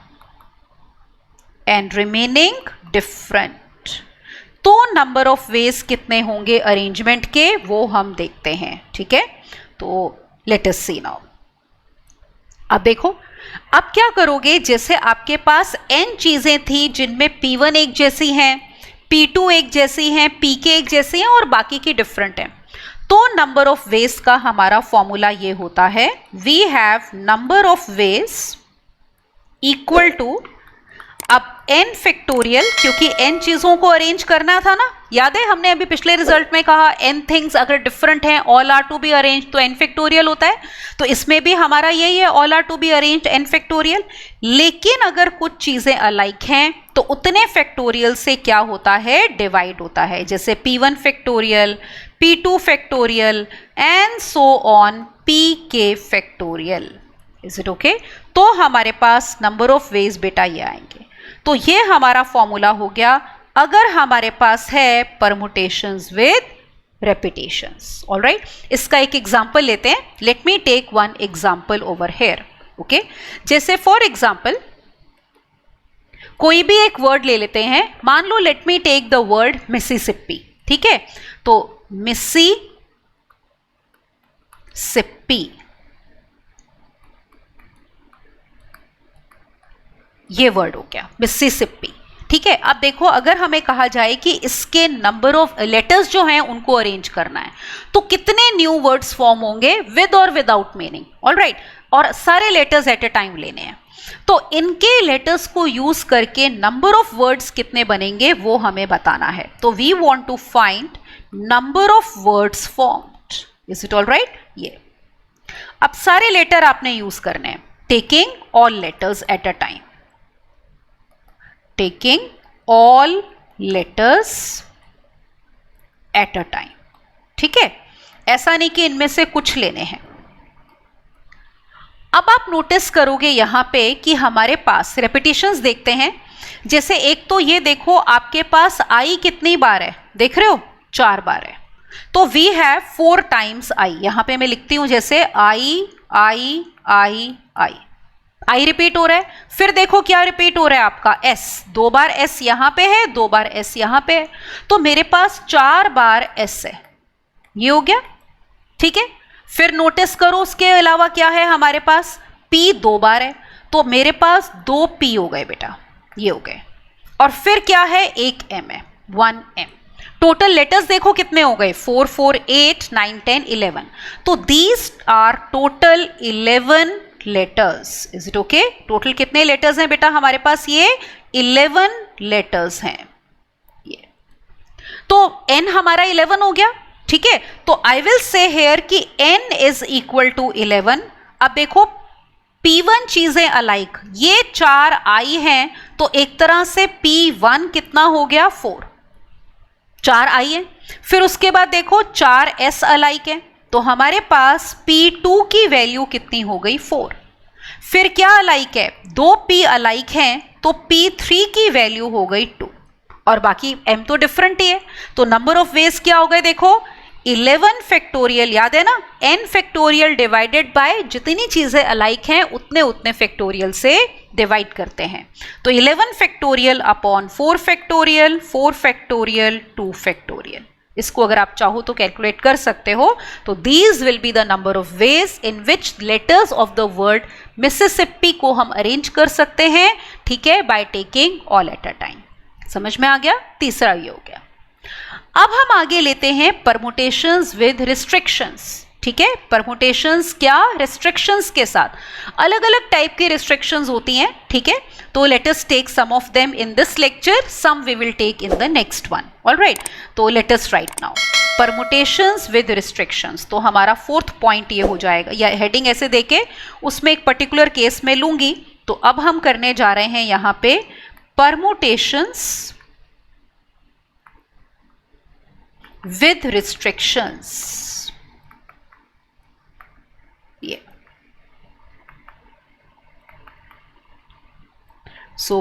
एंड रिमेनिंग डिफरेंट। तो नंबर ऑफ वेज कितने होंगे अरेंजमेंट के, वो हम देखते हैं। ठीक है, तो लेट अस सी नाउ। अब देखो अब क्या करोगे, जैसे आपके पास n चीजें थी जिनमें p1 एक जैसी हैं, p2 एक जैसी हैं, pk एक जैसी हैं और बाकी की डिफरेंट हैं, तो नंबर ऑफ वेज का हमारा फॉर्मूला ये होता है, we have number of ways equal to, अब n फैक्टोरियल, क्योंकि n चीजों को अरेंज करना था ना, याद है हमने अभी पिछले रिजल्ट में कहा n थिंग्स अगर डिफरेंट हैं, all are to be arrange तो n फैक्टोरियल होता है। तो इसमें भी हमारा यही है, all are to be arrange n factorial. लेकिन अगर कुछ चीजें अलाइक हैं तो उतने फैक्टोरियल से क्या होता है, डिवाइड होता है। जैसे p1 factorial, p2 factorial and so on pk factorial. Is it okay? तो हमारे पास नंबर ऑफ वेज बेटा ये आएंगे। तो ये हमारा फॉर्मूला हो गया अगर हमारे पास है परमुटेशंस विद रेपिटेशंस। ऑलराइट, इसका एक एग्जांपल लेते हैं। Let me take one example over here. Okay, जैसे फॉर एग्जांपल कोई भी एक वर्ड ले लेते हैं, मान लो let me take the word Mississippi. ठीक है, तो मिसिसिपी ये वर्ड हो गया मिसिसिपी। ठीक है, अब देखो अगर हमें कहा जाए कि इसके नंबर ऑफ लेटर्स जो हैं उनको अरेंज करना है, तो कितने न्यू वर्ड्स फॉर्म होंगे विद और विदाउट मीनिंग। ऑलराइट, और सारे लेटर्स एट ए टाइम लेने हैं। तो इनके लेटर्स को यूज करके नंबर ऑफ वर्ड्स कितने बनेंगे वो हमें बताना है। तो we want to find number of words formed. Is it alright? ये अब सारे लेटर आपने यूज करने हैं, taking all letters at a time, taking all letters at a time। ठीक है, ऐसा नहीं कि इनमें से कुछ लेने हैं। अब आप नोटिस करोगे यहां पे कि हमारे पास रेपिटेशंस देखते हैं। जैसे एक तो ये देखो आपके पास आई कितनी बार है, देख रहे हो 4 बार है। तो वी हैव 4 टाइम्स आई। यहां पे मैं लिखती हूं जैसे आई आई आई आई, आई रिपीट हो रहा है। फिर देखो क्या रिपीट हो रहा है आपका, एस। 2 बार एस यहां पे है, 2 बार एस यहां पे है। तो मेरे पास 4 बार एस है, ये हो गया। ठीक है, फिर नोटिस करो उसके अलावा क्या है हमारे पास, पी 2 बार है, तो मेरे पास 2 पी हो गए बेटा, ये हो गए। और फिर क्या है, एक एम है, 1 एम। टोटल लेटर्स देखो कितने हो गए, 4 4 8 9 10 11। तो these are total 11 letters. Is it okay? Total कितने लेटर्स हैं बेटा हमारे पास, ये 11 लेटर्स हैं ये। तो n हमारा 11 हो गया। ठीक है, तो आई विल से हेयर कि n इज इक्वल टू 11। अब देखो P1 चीजें अलाइक, ये 4 आई हैं, तो एक तरह से P1 कितना हो गया, 4, 4 आई है। फिर उसके बाद देखो 4 s अलाइक है, तो हमारे पास P2 की वैल्यू कितनी हो गई, 4। फिर क्या अलाइक है, 2 P अलाइक हैं, तो P3 की वैल्यू हो गई 2, और बाकी M तो डिफरेंट ही है। तो नंबर ऑफ वेज क्या हो गए देखो, 11 फैक्टोरियल, याद है ना, n फैक्टोरियल डिवाइडेड बाय जितनी चीजें अलाइक हैं उतने उतने फैक्टोरियल से डिवाइड करते हैं। तो 11 factorial upon 4 factorial, 4 factorial, 2 factorial. इसको अगर आप चाहो तो कैलकुलेट कर सकते हो। तो these will be the number of ways in which letters of the word Mississippi को हम अरेंज कर सकते हैं। ठीक है, by taking all at a time. समझ में आ गया? तीसरा ये हो गया। अब हम आगे लेते हैं परमुटेशंस विद रिस्ट्रिक्शंस। ठीक है, परमुटेशंस क्या, रिस्ट्रिक्शंस के साथ। अलग अलग टाइप की रिस्ट्रिक्शंस होती हैं। ठीक है, तो let us take some of them in this lecture, some we will take in the next one. Alright, तो let us write now permutations with restrictions. तो हमारा 4th पॉइंट ये हो जाएगा, या हेडिंग ऐसे देके उसमें एक पर्टिकुलर केस में लूंगी। तो अब हम करने जा रहे हैं यहां पे परमुटेशंस with restrictions। ये so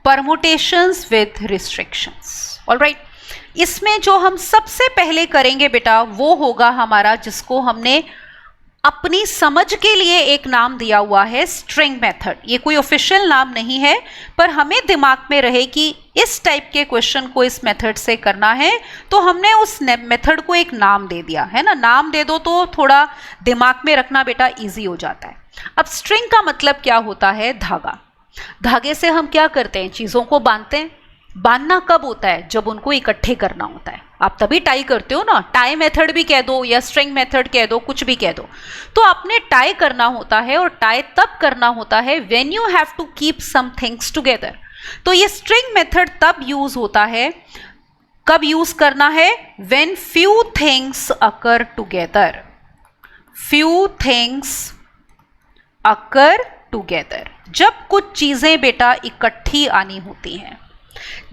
permutations with restrictions। Alright, इसमें जो हम सबसे पहले करेंगे बेटा वो होगा हमारा, जिसको हमने अपनी समझ के लिए एक नाम दिया हुआ है, स्ट्रिंग मेथड। ये कोई ऑफिशियल नाम नहीं है, पर हमें दिमाग में रहे कि इस टाइप के क्वेश्चन को इस मेथड से करना है, तो हमने उस मेथड को एक नाम दे दिया है ना। नाम दे दो तो थोड़ा दिमाग में रखना बेटा इजी हो जाता है। अब स्ट्रिंग का मतलब क्या होता है, धागा। धागे से हम क्या करते हैं, चीज़ों को बांधते हैं। बांधना कब होता है? जब उनको इकट्ठे करना होता है। आप तभी टाई करते हो ना, टाई मेथड भी कह दो या स्ट्रिंग मेथड कह दो, कुछ भी कह दो। तो आपने टाई करना होता है, और टाई तब करना होता है when you have to keep some things together. तो ये स्ट्रिंग मेथड तब यूज होता है, कब यूज करना है? When few things occur together, few things occur together, जब कुछ चीजें बेटा इकट्ठी आनी होती हैं।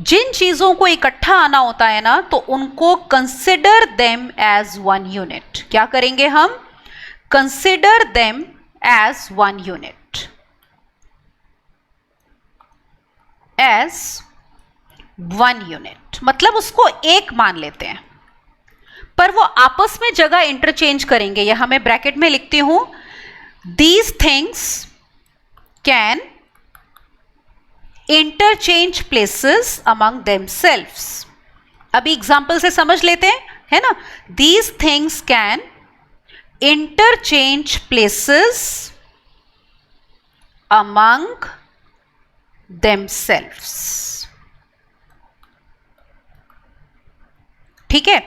जिन चीजों को इकट्ठा आना होता है ना, तो उनको consider them as one unit. क्या करेंगे हम? Consider them as one unit, as one unit, मतलब उसको एक मान लेते हैं, पर वो आपस में जगह इंटरचेंज करेंगे। यहां मैं ब्रैकेट में लिखती हूं, these things can interchange places among themselves. अभी एग्जाम्पल से समझ लेते हैं, है ना। These things can interchange places among themselves. ठीक है,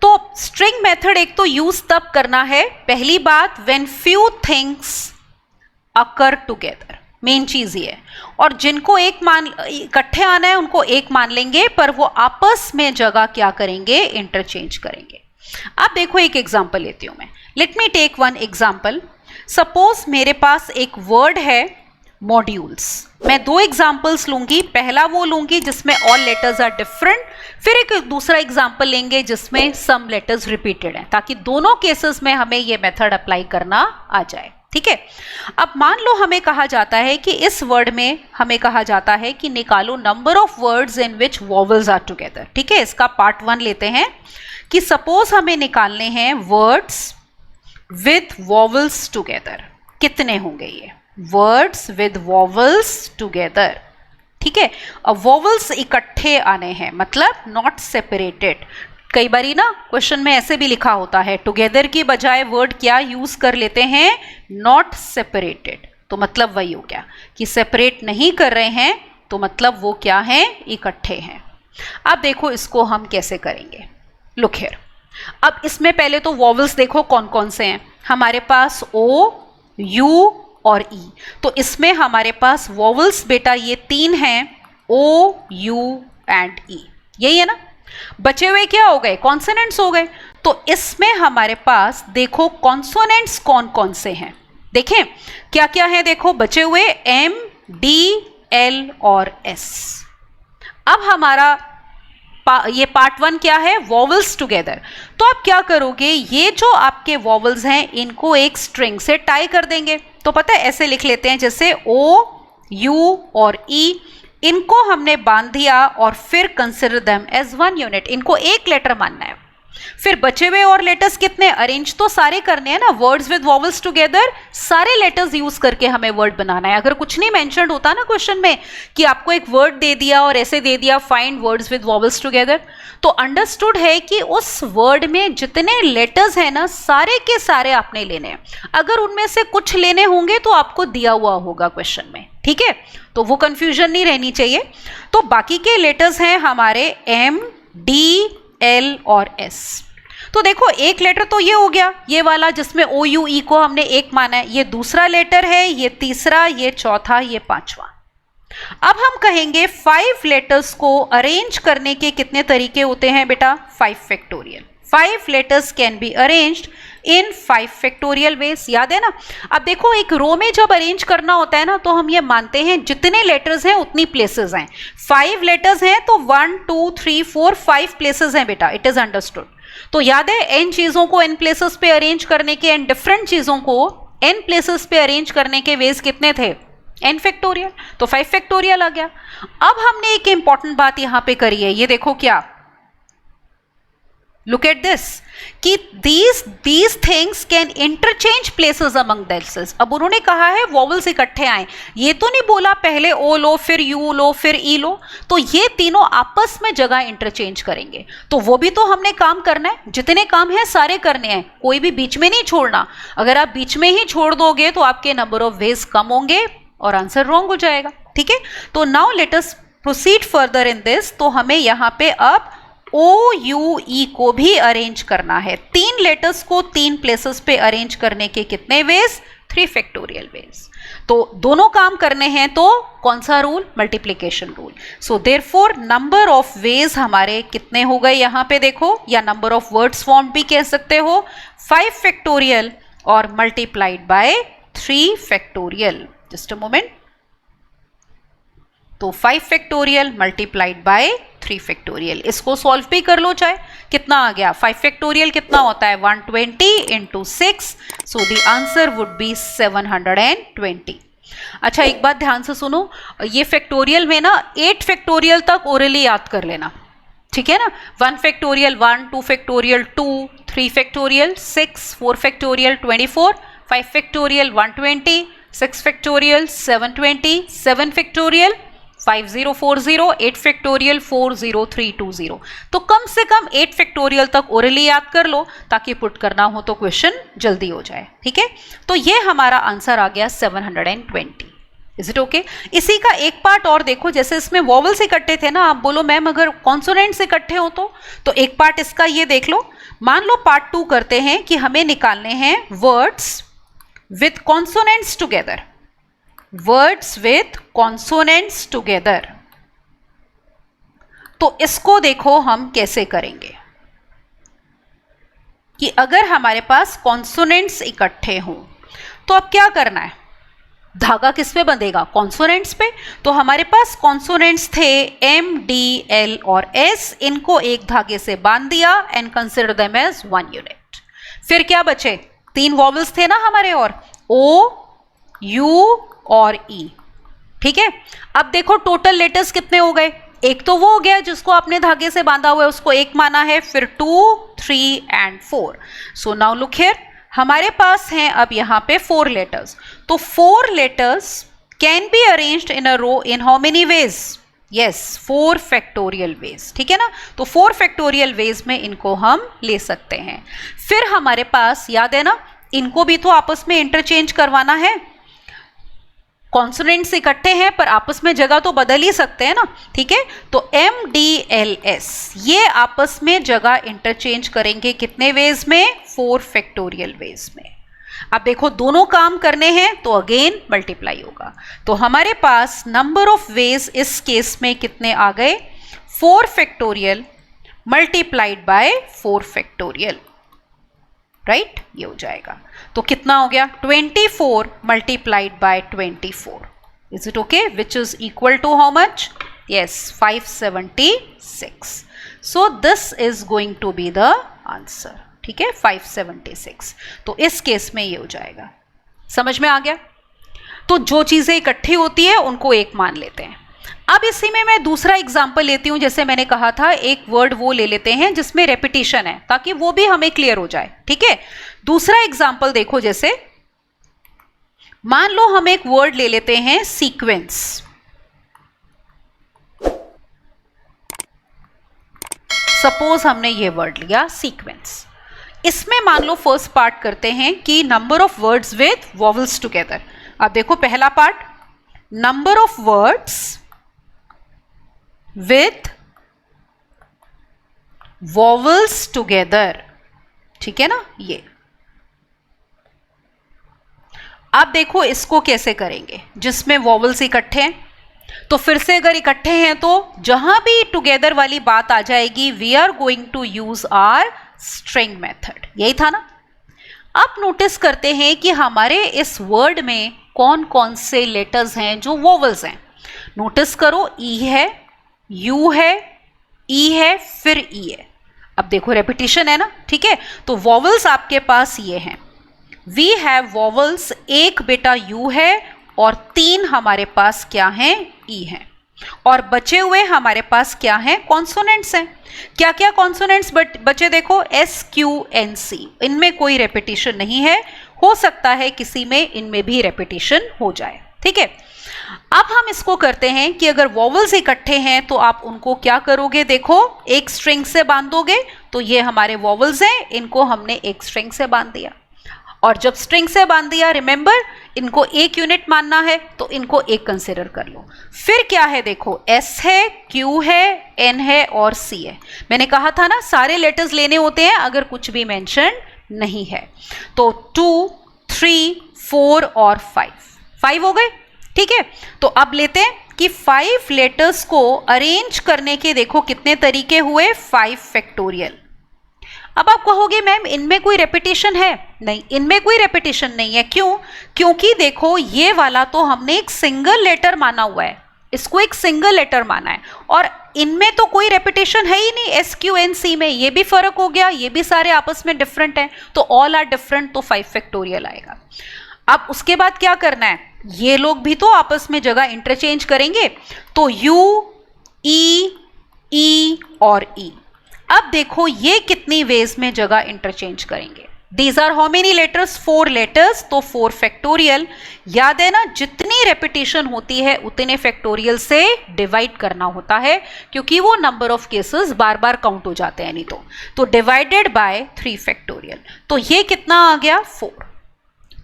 तो स्ट्रिंग मेथड एक तो यूज तब करना है, पहली बात when few things occur together, main चीज ये है। और जिनको एक मान इकट्ठे आना है उनको एक मान लेंगे, पर वो आपस में जगह क्या करेंगे? इंटरचेंज करेंगे। अब देखो एक एग्जांपल लेती हूं मैं। Let me take one example. Suppose मेरे पास एक वर्ड है मॉड्यूल्स। मैं दो एग्जांपल्स लूंगी, पहला वो लूंगी जिसमें ऑल लेटर्स आर डिफरेंट, फिर एक दूसरा एग्जांपल लेंगे जिसमें सम लेटर्स रिपीटेड हैं, ताकि दोनों केसेस में हमें ये मेथड अप्लाई करना आ जाए। ठीक है, अब मान लो हमें कहा जाता है कि इस वर्ड में हमें कहा जाता है कि निकालो number of words in which vowels are together. ठीक है, इसका पार्ट 1 लेते हैं कि सपोज हमें निकालने हैं वर्ड्स विद वॉवल्स टुगेदर। कितने होंगे ये वर्ड्स विद वॉवल्स टुगेदर? ठीक है, अब वॉवल्स इकट्ठे आने हैं, मतलब नॉट सेपरेटेड। कई बारी ना क्वेश्चन में ऐसे भी लिखा होता है, टुगेदर की बजाय वर्ड क्या यूज कर लेते हैं? Not separated. तो मतलब वही हो गया कि सेपरेट नहीं कर रहे हैं, तो मतलब वो क्या है? इकट्ठे हैं। अब देखो इसको हम कैसे करेंगे। लुक हियर, अब इसमें पहले तो वॉवल्स देखो कौन कौन से हैं। हमारे पास ओ, यू और ई। तो इसमें हमारे पास वॉवल्स बेटा ये 3 हैं, ओ, यू एंड ई। यही है ना। बचे हुए क्या हो गए? कॉन्सोनेंट्स हो गए। तो इसमें हमारे पास देखो कॉन्सोनेंट्स कौन कौन से हैं, देखें क्या क्या है। देखो बचे हुए एम, डी, एल और एस। अब हमारा ये पार्ट 1 क्या है? Vowels together. तो आप क्या करोगे? ये जो आपके वॉवल्स हैं इनको एक स्ट्रिंग से टाई कर देंगे। तो पता है ऐसे लिख लेते हैं, जैसे ओ, यू और ई, इनको हमने बांध दिया और फिर consider them as one unit. इनको एक लेटर मानना है। फिर बचे हुए और लेटर्स कितने? अरेंज तो सारे करने हैं ना, वर्ड्स विद वॉवल्स टुगेदर, सारे लेटर्स यूज करके हमें वर्ड बनाना है। अगर कुछ नहीं मेंशन्ड होता ना क्वेश्चन में कि आपको एक वर्ड दे दिया और ऐसे दे दिया find words with vowels together, तो अंडरस्टूड है कि उस वर्ड में जितने लेटर्स हैं ना, सारे के सारे आपने लेने हैं। अगर उनमें से कुछ लेने होंगे तो आपको दिया हुआ होगा क्वेश्चन में। ठीक है, तो वो कंफ्यूजन नहीं रहनी चाहिए। तो बाकी के लेटर्स हैं हमारे एम, डी, एल और एस। तो देखो एक लेटर तो ये हो गया, ये वाला जिसमें ओ, यू, ई को हमने एक माना है। ये दूसरा लेटर है, ये तीसरा, ये चौथा, ये पांचवा। अब हम कहेंगे 5 लेटर्स को अरेंज करने के कितने तरीके होते हैं बेटा? 5 factorial. 5 letters can be arranged in 5 factorial veg. याद है ना। अब देखो एक रो में जब अरेंज करना होता है ना, तो हम ये मानते हैं जितने लेटर्स हैं उतनी प्लेसेस हैं। 5 लेटर्स हैं तो 1 2 3 4 5 प्लेसेस हैं बेटा। It is understood. तो याद है एन चीजों को एन प्लेसेस पे अरेंज करने के, एन डिफरेंट चीजों को एन प्लेसेस पे अरेंज करने के वेज कितने थे? N factorial. तो 5 फैक्टोरियल आ गया। अब हमने एक इंपॉर्टेंट बात यहां पे करी है, ये देखो क्या, लुक एट दिस, कि these things can interchange places among themselves। अब उन्होंने कहा है वॉवल्स इकट्ठे आए, ये तो नहीं बोला पहले ओ लो, फिर यू लो, फिर ई लो। तो ये तीनों आपस में जगह इंटरचेंज करेंगे। तो वो भी तो हमने काम करना है, जितने काम है सारे करने हैं, कोई भी बीच में नहीं छोड़ना। अगर आप बीच में ही छोड़ दोगे तो आपके नंबर ऑफ वेज कम होंगे और आंसर रॉन्ग हो जाएगा। ठीक है, तो now let us proceed further in this, तो हमें यहाँ पे अब ओ यू ई को भी अरेंज करना है। 3 लेटर्स को 3 प्लेसेस पे अरेंज करने के कितने वेज? 3 factorial veg. तो दोनों काम करने हैं तो कौन सा rule? Multiplication rule. So therefore number of veg हमारे कितने हो गए यहाँ पे देखो, या नंबर ऑफ वर्ड्स फॉर्म भी कह सकते हो, 5 फैक्टोरियल और multiplied by 3 factorial. Just a moment. तो 5 फैक्टोरियल मल्टीप्लाइड बाय 3 फैक्टोरियल, इसको सॉल्व भी कर लो चाहे। कितना आ गया? 5 फैक्टोरियल कितना होता है? 120 into 6, so the answer would be 720। अच्छा एक बात ध्यान से सुनो, ये फैक्टोरियल में ना 8 फैक्टोरियल तक ओरली याद कर लेना, ठीक है ना। 1 factorial 1, 2 factorial 2, 3 factorial 6, 4 factorial 24, 5 factorial 120, 6 factorial 720, 7 factorial 5040, 8 factorial 40320। तो कम से कम 8 फैक्टोरियल तक ओरली याद कर लो ताकि पुट करना हो तो क्वेश्चन जल्दी हो जाए, ठीक है। तो ये हमारा आंसर आ गया 720। Is it okay? इसी का एक पार्ट और देखो, जैसे इसमें वॉवल्स इकट्ठे थे ना, आप बोलो मैम अगर कॉन्सोनेंट्स इकट्ठे हो तो एक पार्ट इसका ये देख लो। मान लो पार्ट 2 करते हैं कि हमें निकालने हैं words with consonants together, words with consonants together. तो इसको देखो हम कैसे करेंगे कि अगर हमारे पास कॉन्सोनेंट्स इकट्ठे हों तो अब क्या करना है? धागा किस पे बंधेगा? कॉन्सोनेंट्स पे। तो हमारे पास कॉन्सोनेंट्स थे एम, डी, एल और एस, इनको एक धागे से बांध दिया and consider them as 1 unit. फिर क्या बचे? 3 वॉवल्स थे ना हमारे, और ओ, यू और ई, ठीक है। अब देखो टोटल लेटर्स कितने हो गए? एक तो वो हो गया जिसको आपने धागे से बांधा हुआ है, उसको एक माना है, फिर 2, 3 and 4। So now look here, हमारे पास हैं अब यहाँ पे 4 लेटर्स। तो 4 letters can be arranged in a row in how many ways? Yes, 4 factorial ways, ठीक है ना। तो 4 फैक्टोरियल वेज में इनको हम ले सकते हैं। फिर हमारे पास याद है ना, इनको भी तो आपस में इंटरचेंज करवाना है। कॉन्सोनेंट्स इकट्ठे हैं पर आपस में जगह तो बदल ही सकते हैं ना, ठीक है। तो एम, डी, एल, एस ये आपस में जगह इंटरचेंज करेंगे कितने वेज में? 4 फैक्टोरियल वेज में। अब देखो दोनों काम करने हैं तो अगेन मल्टीप्लाई होगा। तो हमारे पास नंबर ऑफ वेज इस केस में कितने आ गए? 4 factorial multiplied by 4 factorial, right, ये हो जाएगा। तो कितना हो गया? 24 multiplied by 24। Is it okay? Which is equal to how much? Yes, 576। So this is going to be the answer, ठीक है, 576। तो इस केस में ये हो जाएगा। समझ में आ गया? तो जो चीजें इकट्ठी होती है उनको एक मान लेते हैं। अब इसी में मैं दूसरा एग्जाम्पल लेती हूं। जैसे मैंने कहा था एक वर्ड वो ले लेते हैं जिसमें रेपिटेशन है ताकि वो भी हमें क्लियर हो जाए, ठीक है। दूसरा एग्जाम्पल देखो, जैसे मान लो हम एक वर्ड ले लेते हैं सीक्वेंस। सपोज हमने ये वर्ड लिया सीक्वेंस। इसमें मान लो फर्स्ट पार्ट करते हैं कि number of words with vowels together. अब देखो पहला part, number of words with vowels together, ठीक है ना ये। अब देखो इसको कैसे करेंगे जिसमें वॉवल्स इकट्ठे हैं। तो फिर से अगर इकट्ठे हैं तो जहां भी टुगेदर वाली बात आ जाएगी, we are going to use our string method. यही था ना। अब नोटिस करते हैं कि हमारे इस वर्ड में कौन कौन से लेटर्स हैं जो वॉवल्स हैं। नोटिस करो, ई है, यू है, ई है, फिर ई है। अब देखो रेपिटेशन है ना, ठीक है। तो वॉवल्स आपके पास ये हैं, वी हैव वॉवल्स, एक बेटा यू है और 3 हमारे पास क्या हैं? ई हैं। और बचे हुए हमारे पास क्या हैं? कॉन्सोनेंट्स हैं। क्या क्या कॉन्सोनेंट्स बचे? देखो एस, क्यू, एन, सी, इनमें कोई रेपिटेशन नहीं है। हो सकता है किसी में इनमें भी रेपिटेशन हो जाए, ठीक है। अब हम इसको करते हैं कि अगर वॉवल्स इकट्ठे हैं तो आप उनको क्या करोगे? देखो एक स्ट्रिंग से बांधोगे। तो ये हमारे वॉवल्स हैं, इनको हमने एक स्ट्रिंग से बांध दिया। और जब स्ट्रिंग से बांध दिया, रिमेंबर इनको एक यूनिट मानना है तो इनको एक कंसिडर कर लो। फिर क्या है देखो, S है, Q है, N है और C है। मैंने कहा था ना सारे लेटर्स लेने होते हैं अगर कुछ भी मेंशन नहीं है। तो 2, 3, 4 और 5 हो गए, ठीक है। तो अब लेते हैं कि 5 लेटर्स को अरेंज करने के देखो कितने तरीके हुए, 5 फैक्टोरियल। अब आप कहोगे मैम इनमें कोई रेपिटेशन है? नहीं, इनमें कोई रेपिटेशन नहीं है। क्यों? क्योंकि देखो ये वाला तो हमने एक सिंगल लेटर माना हुआ है, इसको एक सिंगल लेटर माना है, और इनमें तो कोई रेपिटेशन है ही नहीं। S, Q, N, C में ये भी फर्क हो गया, ये भी सारे आपस में डिफरेंट हैं, तो ऑल आर डिफरेंट, तो 5 फैक्टोरियल आएगा। अब उसके बाद क्या करना है, ये लोग भी तो आपस में जगह इंटरचेंज करेंगे, तो U, E, E और E। अब देखो ये कितनी वेज में जगह इंटरचेंज करेंगे। These are how many letters? 4 letters, तो 4 फैक्टोरियल। याद है ना, जितनी रेपिटेशन होती है उतने फैक्टोरियल से डिवाइड करना होता है, क्योंकि वो number of cases bar bar count हो जाते हैं नहीं तो डिवाइडेड बाय 3 फैक्टोरियल। तो ये कितना आ गया? 4।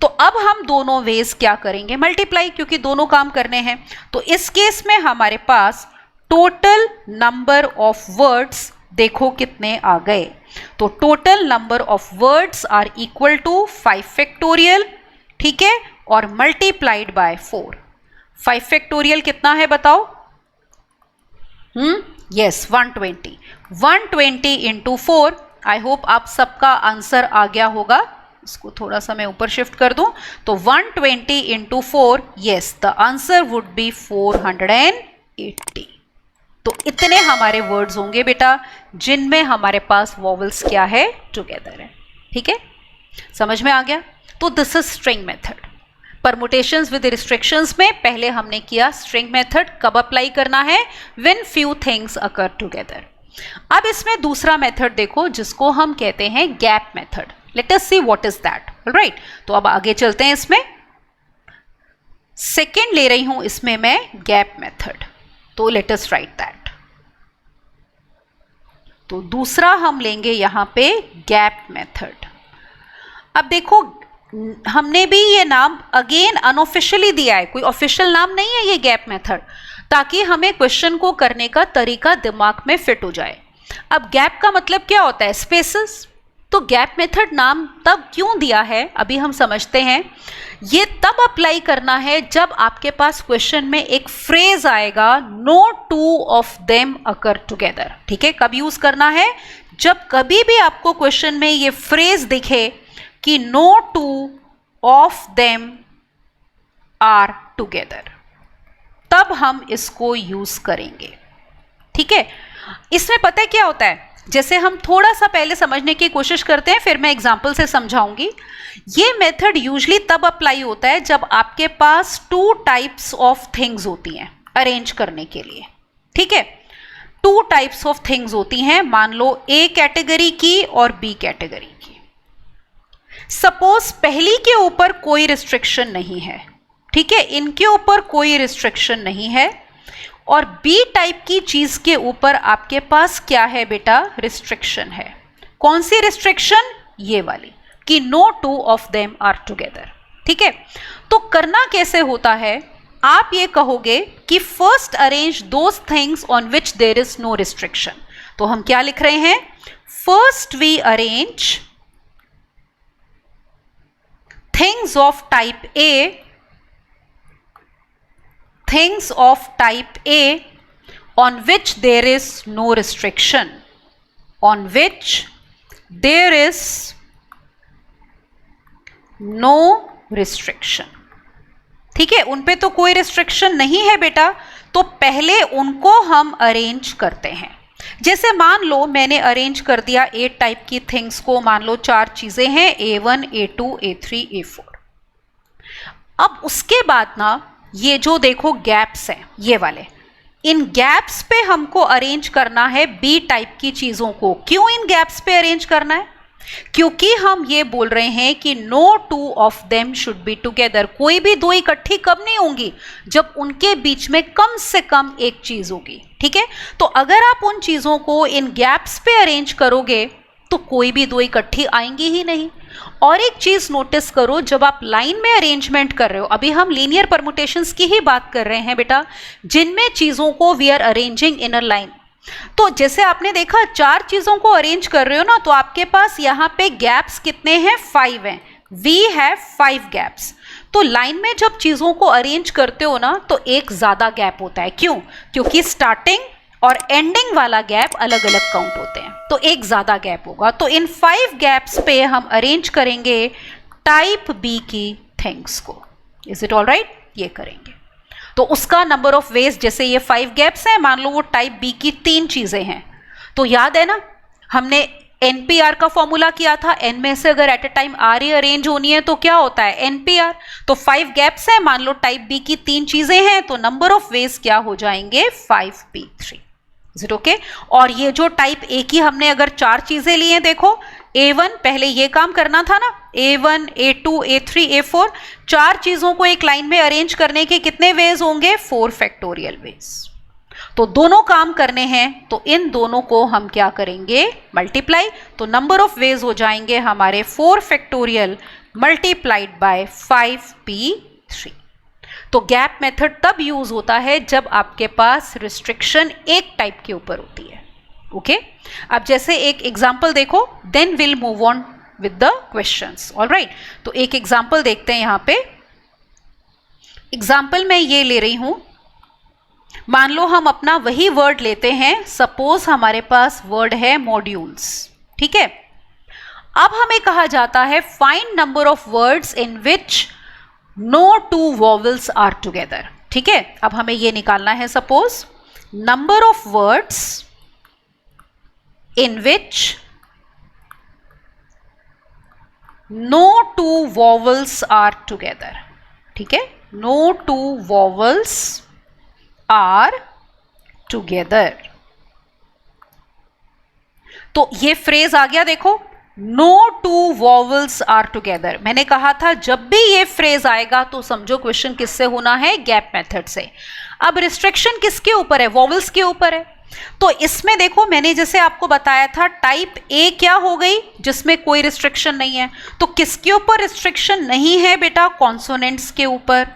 तो अब हम दोनों वेज क्या करेंगे? मल्टीप्लाई, क्योंकि दोनों काम करने हैं। तो इस केस में हमारे पास टोटल नंबर ऑफ वर्ड्स देखो कितने आ गए। तो total number of words are equal to 5 factorial, ठीक है, और मल्टीप्लाइड बाय 4। 5 फैक्टोरियल कितना है बताओ? यस, 120। 120 इंटू 4। आई होप आप सबका आंसर आ गया होगा। इसको थोड़ा सा मैं ऊपर शिफ्ट कर दूं, तो 120 into 4, yes, the answer would be 480। तो इतने हमारे वर्ड्स होंगे बेटा जिनमें हमारे पास वॉवल्स क्या है? टुगेदर है, ठीक है, समझ में आ गया? तो this is string method. Permutations with restrictions में पहले हमने किया स्ट्रिंग मेथड। कब अप्लाई करना है? When few things occur together. अब इसमें दूसरा मेथड देखो जिसको हम कहते हैं gap method. Late us see what is that, right. तो अब आगे चलते हैं। इसमें सेकेंड ले रही हूं इसमें मैं गैप मेथड, तो लेट अस राइट दैट। तो दूसरा हम लेंगे यहां पे गैप मेथड। अब देखो हमने भी ये नाम अगेन अनऑफिशियली दिया है, कोई ऑफिशियल नाम नहीं है ये गैप मेथड, ताकि हमें क्वेश्चन को करने का तरीका दिमाग में फिट हो जाए। अब गैप का मतलब क्या होता है? स्पेसेस। तो गैप मेथड नाम तब क्यों दिया है अभी हम समझते हैं। ये तब अप्लाई करना है जब आपके पास क्वेश्चन में एक फ्रेज आएगा, no two of them occur together, ठीक है। कब यूज करना है? जब कभी भी आपको क्वेश्चन में ये फ्रेज दिखे कि no two of them are together, तब हम इसको यूज करेंगे, ठीक है। इसमें पता है क्या होता है, जैसे हम थोड़ा सा पहले समझने की कोशिश करते हैं, फिर मैं एग्जांपल से समझाऊंगी। ये मेथड यूजुअली तब अप्लाई होता है जब आपके पास 2 टाइप्स ऑफ थिंग्स होती हैं अरेंज करने के लिए, ठीक है। 2 टाइप्स ऑफ थिंग्स होती हैं, मान लो A कैटेगरी की और B कैटेगरी की। सपोज पहली के ऊपर कोई रिस्ट्रिक्शन नहीं है, ठीक है, इनके ऊपर कोई रिस्ट्रिक्शन नहीं है, और B टाइप की चीज के ऊपर आपके पास क्या है बेटा? रिस्ट्रिक्शन है। कौन सी रिस्ट्रिक्शन? ये वाली, कि no two of them are together, ठीक है। तो करना कैसे होता है? आप ये कहोगे कि first arrange those things on which there is no restriction. तो हम क्या लिख रहे हैं? First we arrange things of type A, things of type A on which there is no restriction, on which there is no restriction, ठीक है, उन पे तो कोई रिस्ट्रिक्शन नहीं है बेटा, तो पहले उनको हम अरेंज करते हैं। जैसे मान लो मैंने अरेंज कर दिया 8 टाइप की थिंग्स को, मान लो 4 चीजें हैं, A1, A2, A3, A4। अब उसके बाद ना ये जो देखो गैप्स हैं ये वाले, इन गैप्स पे हमको अरेंज करना है B टाइप की चीजों को। क्यों इन गैप्स पे अरेंज करना है? क्योंकि हम ये बोल रहे हैं कि no two of them should be together. कोई भी दो इकट्ठी कब नहीं होंगी? जब उनके बीच में कम से कम एक चीज होगी, ठीक है। तो अगर आप उन चीजों को इन गैप्स पे अरेंज करोगे तो कोई भी दो इकट्ठी आएंगी ही नहीं। और एक चीज नोटिस करो, जब आप लाइन में अरेंजमेंट कर रहे हो, अभी हम लीनियर परमुटेशंस की ही बात कर रहे हैं बेटा, जिनमें चीजों को we are arranging in a line. तो जैसे आपने देखा 4 चीजों को अरेंज कर रहे हो ना, तो आपके पास यहाँ पे गैप्स कितने हैं, 5 हैं। We have 5 gaps. तो लाइन में जब चीजों को अरेंज करते हो ना, तो एक ज्यादा गैप होता है। क्यों? क्योंकि स्टार्टिंग और एंडिंग वाला गैप अलग अलग काउंट होते हैं, तो एक ज्यादा गैप होगा। तो इन 5 गैप्स पे हम अरेंज करेंगे टाइप बी की थिंग्स को। Is it all right? ये करेंगे। तो उसका नंबर ऑफ वेज, जैसे ये 5 गैप्स हैं, मान लो वो टाइप बी की 3 चीजें हैं, तो याद है ना हमने एनपीआर का फॉर्मूला किया था, एन में से अगर एट ए टाइम आर ही अरेंज होनी है तो क्या होता है, एनपीआर। तो 5 गैप्स हैं, मान लो टाइप बी की 3 चीजें हैं, तो नंबर ऑफ वेज क्या हो जाएंगे, 5p3। Is it okay? और ये जो टाइप ए की हमने अगर 4 चीजें ली हैं, देखो A1 पहले ये काम करना था ना, A1 A2 A3 A4, 4 चीजों को एक लाइन में अरेंज करने के कितने वेज होंगे, 4 फैक्टोरियल वेज। तो दोनों काम करने हैं, तो इन दोनों को हम क्या करेंगे, मल्टीप्लाई। तो नंबर ऑफ वेज हो जाएंगे हमारे 4 फैक्टोरियल मल्टीप्लाइड बाय 5p3। तो गैप मेथड तब यूज होता है जब आपके पास रिस्ट्रिक्शन एक टाइप के ऊपर होती है। ओके अब जैसे एक एग्जाम्पल देखो, then will move on with the questions. Alright, तो एक एग्जाम्पल देखते हैं। यहां पे एग्जाम्पल मैं ये ले रही हूं, मान लो हम अपना वही वर्ड लेते हैं, सपोज हमारे पास वर्ड है मॉड्यूल्स। ठीक है, अब हमें कहा जाता है find number of words in which no 2 vowels are together। ठीक है, अब हमें ये निकालना है, suppose number of words in which no 2 vowels are together। ठीक है, no 2 vowels are together। तो ये फ्रेज आ गया, देखो no 2 vowels are together। मैंने कहा था जब भी ये फ्रेज आएगा तो समझो क्वेश्चन किससे होना है, गैप मेथड से। अब रिस्ट्रिक्शन किसके ऊपर है, वॉवल्स के ऊपर है। तो इसमें देखो मैंने जैसे आपको बताया था, टाइप ए क्या हो गई, जिसमें कोई रिस्ट्रिक्शन नहीं है। तो किसके ऊपर रिस्ट्रिक्शन नहीं है बेटा, कॉन्सोनेंट्स के ऊपर।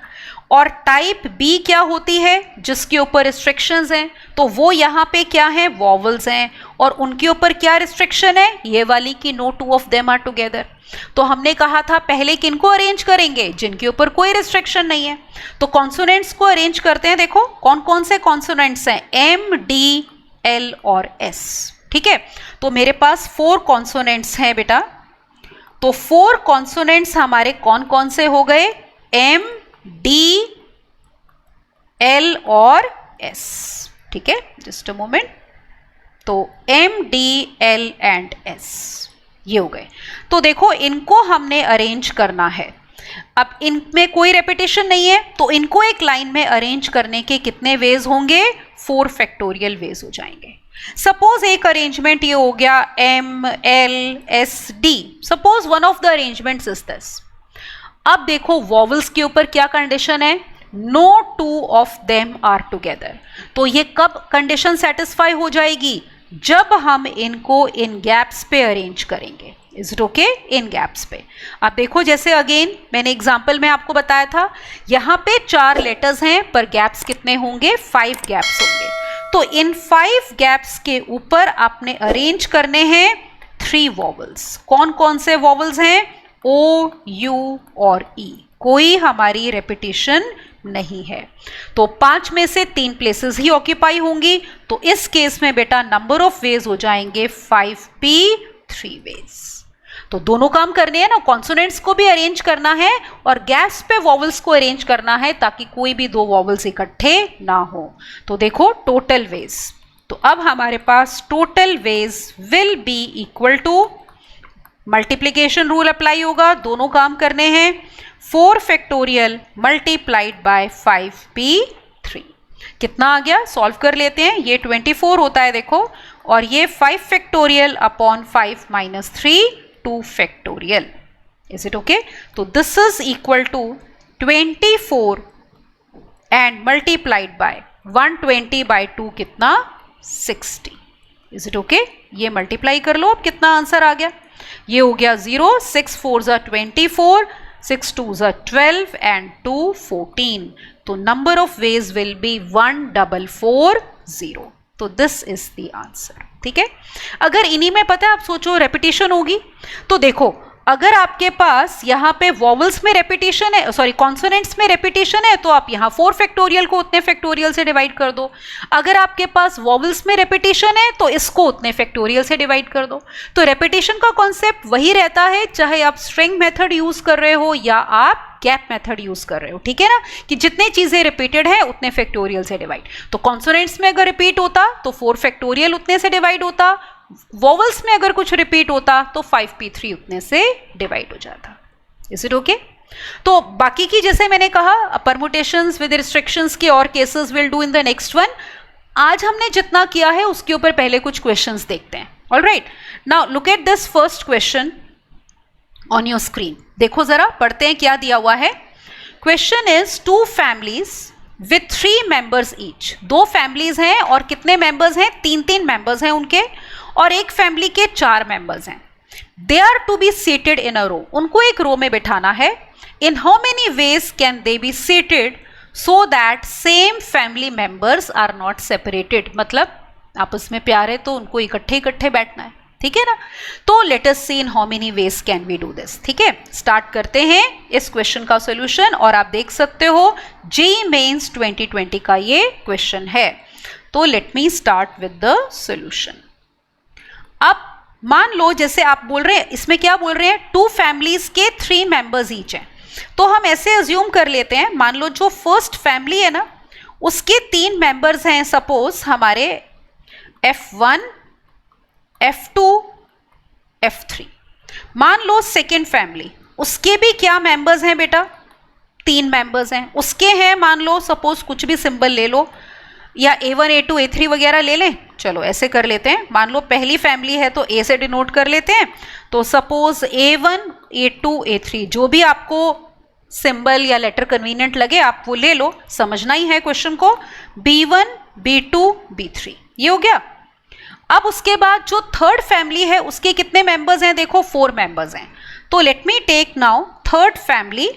और टाइप बी क्या होती है, जिसके ऊपर रिस्ट्रिक्शंस हैं, तो वो यहाँ पे क्या है, वॉवल्स हैं। और उनके ऊपर क्या रिस्ट्रिक्शन है, ये वाली की no 2 of them are together. तो हमने कहा था पहले किनको अरेंज करेंगे, जिनके ऊपर कोई रिस्ट्रिक्शन नहीं है। तो कॉन्सोनेंट्स को अरेंज करते हैं। देखो कौन कौन से कॉन्सोनेंट्स हैं, एम डी एल और एस। ठीक है, तो मेरे पास 4 कॉन्सोनेंट्स हैं बेटा। तो 4 कॉन्सोनेंट्स हमारे कौन कौन से हो गए, एम डी एल और एस। ठीक है, जस्ट अ मोमेंट। तो M D L and S ये हो गए। तो देखो इनको हमने अरेंज करना है। अब इनमें कोई रेपिटेशन नहीं है, तो इनको एक लाइन में अरेंज करने के कितने वेज होंगे, 4 फैक्टोरियल वेज हो जाएंगे। सपोज एक अरेंजमेंट ये हो गया M L S D. Suppose one of the arrangements is this. अब देखो वॉवल्स के ऊपर क्या कंडीशन है, no 2 of them are together. तो ये कब कंडीशन सेटिस्फाई हो जाएगी, जब हम इनको इन गैप्स पे अरेंज करेंगे। Is it okay, in gaps पे। अब देखो जैसे अगेन मैंने एग्जांपल में आपको बताया था, यहाँ पे 4 लेटर्स हैं, पर गैप्स कितने होंगे, 5 गैप्स होंगे। तो इन 5 गैप्स के ऊपर आपने अरेंज करने हैं 3 वॉवल्स। कौन कौन से वॉवल्स हैं, ओ यू और ई। कोई हमारी रेपिटेशन नहीं है। तो 5 में से 3 प्लेसेस ही ऑक्यूपाई होंगी। तो इस केस में बेटा नंबर ऑफ वेज हो जाएंगे 5p3 वेज। तो दोनों काम करने हैं ना, कॉन्सोनेंट्स को भी अरेंज करना है और गैप्स पे वॉवल्स को अरेंज करना है, ताकि कोई भी 2 वॉवल्स इकट्ठे ना हो। तो देखो टोटल वेज, तो अब हमारे पास total ways will be equal to, multiplication rule apply होगा, दोनों काम करने हैं, 4 फैक्टोरियल मल्टीप्लाइड बाय 5p3। कितना आ गया, सॉल्व कर लेते हैं। ये 24 होता है देखो, और ये 5 factorial upon 5 minus 3 2 factorial. Is it okay? तो this is equal to 24 and multiplied by 120 by 2 कितना, 60। Is it okay? ये मल्टीप्लाई कर लो, अब कितना आंसर आ गया? ये हो गया 0, 6 4 ज़ा 24, 6 2 ज़ा 12 एंड 2 14. तो number of ways will B 1440. तो दिस इज द आंसर. ठीक है, अगर इन्हीं में पता है, आप सोचो रेपिटेशन होगी तो देखो, अगर आपके पास यहाँ पे वॉवल्स में रेपिटेशन है, सॉरी कॉन्सोनेंट्स में रेपिटेशन है, तो आप यहाँ 4 फैक्टोरियल को उतने फैक्टोरियल से डिवाइड कर दो. अगर आपके पास वॉवल्स में रेपिटेशन है तो इसको उतने फैक्टोरियल से डिवाइड कर दो. तो रेपिटेशन का कॉन्सेप्ट वही रहता है, चाहे आप स्ट्रिंग मेथड यूज कर रहे हो या आप गैप मेथड यूज कर रहे हो. ठीक है ना, कि जितने चीजें रिपीटेड है उतने फैक्टोरियल से डिवाइड. तो कॉन्सोनेंट्स में अगर रिपीट होता तो 4 फैक्टोरियल उतने से डिवाइड होता, वॉवल्स में अगर कुछ रिपीट होता तो 5p3 उतने से डिवाइड हो जाता. Is it okay? तो बाकी की जैसे मैंने कहा परमुटेशंस विद रिस्ट्रिक्शंस के और cases will do in the next one. आज हमने जितना किया है उसके ऊपर पहले कुछ क्वेश्चंस देखते हैं. Alright, now look at this first question on your screen. देखो जरा, पढ़ते हैं क्या दिया हुआ है. Question is 2 families with 3 members each. 2 families हैं और कितने मेंबर्स हैं? 3 मेंबर्स हैं उनके, और एक फैमिली के 4 मेंबर्स हैं. They are to be seated in a row. उनको एक रो में बिठाना है. In how many ways can they be seated so that same family members are not separated. मतलब आपस में प्यार है तो उनको इकट्ठे इकट्ठे बैठना है. ठीक है ना, तो let us see in how many ways can we do this. ठीक है, स्टार्ट करते हैं इस क्वेश्चन का सॉल्यूशन. और आप देख सकते हो जेईई मेंस 2020 का ये क्वेश्चन है. तो let me start with the solution. अब मान लो जैसे आप बोल रहे हैं, इसमें क्या बोल रहे हैं, 2 फैमिलीज के 3 मेंबर्स ईच हैं. तो हम ऐसे अज्यूम कर लेते हैं, मान लो जो फर्स्ट फैमिली है ना उसके 3 मेंबर्स हैं, सपोज हमारे F1, F2, F3. मान लो सेकेंड फैमिली, उसके भी क्या मेंबर्स हैं बेटा? 3 मेंबर्स हैं. उसके हैं मान लो सपोज कुछ भी सिंबल ले लो, या A1, A2, A3 वगैरह ले लें. चलो ऐसे कर लेते हैं. मान लो पहली फैमिली है तो A से डिनोट कर लेते हैं. तो सपोज A1, A2, A3, जो भी आपको सिंबल या लेटर कन्वीनियंट लगे आप वो ले लो, समझना ही है क्वेश्चन को. B1, B2, B3, ये हो गया. अब उसके बाद जो थर्ड फैमिली है उसके कितने मेंबर्स हैं? देखो 4 मेंबर्स हैं. तो let me take now third family.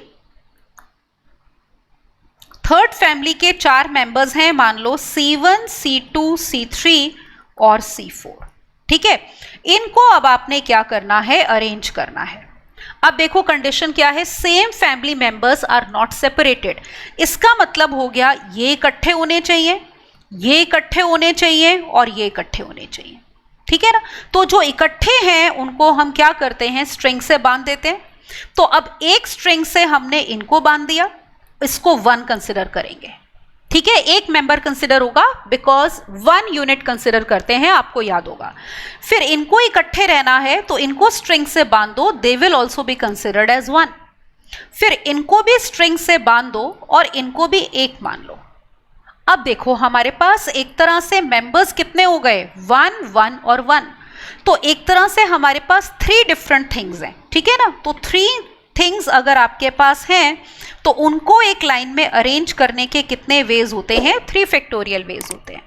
Third family के 4 मेंबर्स हैं, मान लो C1, C2, C3 और C4. ठीक है, इनको अब आपने क्या करना है? अरेंज करना है. अब देखो कंडीशन क्या है, same family members are not separated. इसका मतलब हो गया ये इकट्ठे होने चाहिए, ये इकट्ठे होने चाहिए और ये इकट्ठे होने चाहिए. ठीक है ना, तो जो इकट्ठे हैं उनको हम क्या करते हैं? स्ट्रिंग से बांध देते हैं. तो अब एक स्ट्रिंग से हमने इनको बांध दिया, इसको 1 कंसिडर करेंगे. ठीक है, एक मेंबर कंसिडर होगा बिकॉज 1 यूनिट कंसिडर करते हैं, आपको याद होगा. फिर इनको इकट्ठे रहना है तो इनको स्ट्रिंग से बांध दो, they will also be considered as 1. फिर इनको भी स्ट्रिंग से बांध दो और इनको भी 1 मान लो. अब देखो हमारे पास एक तरह से मेंबर्स कितने हो गए? 1, 1 और 1. तो एक तरह से हमारे पास 3 डिफरेंट थिंग्स हैं. ठीक है ना, तो 3 थिंग्स अगर आपके पास हैं तो उनको एक लाइन में अरेंज करने के कितने वेज होते हैं? 3 फैक्टोरियल वेज होते हैं.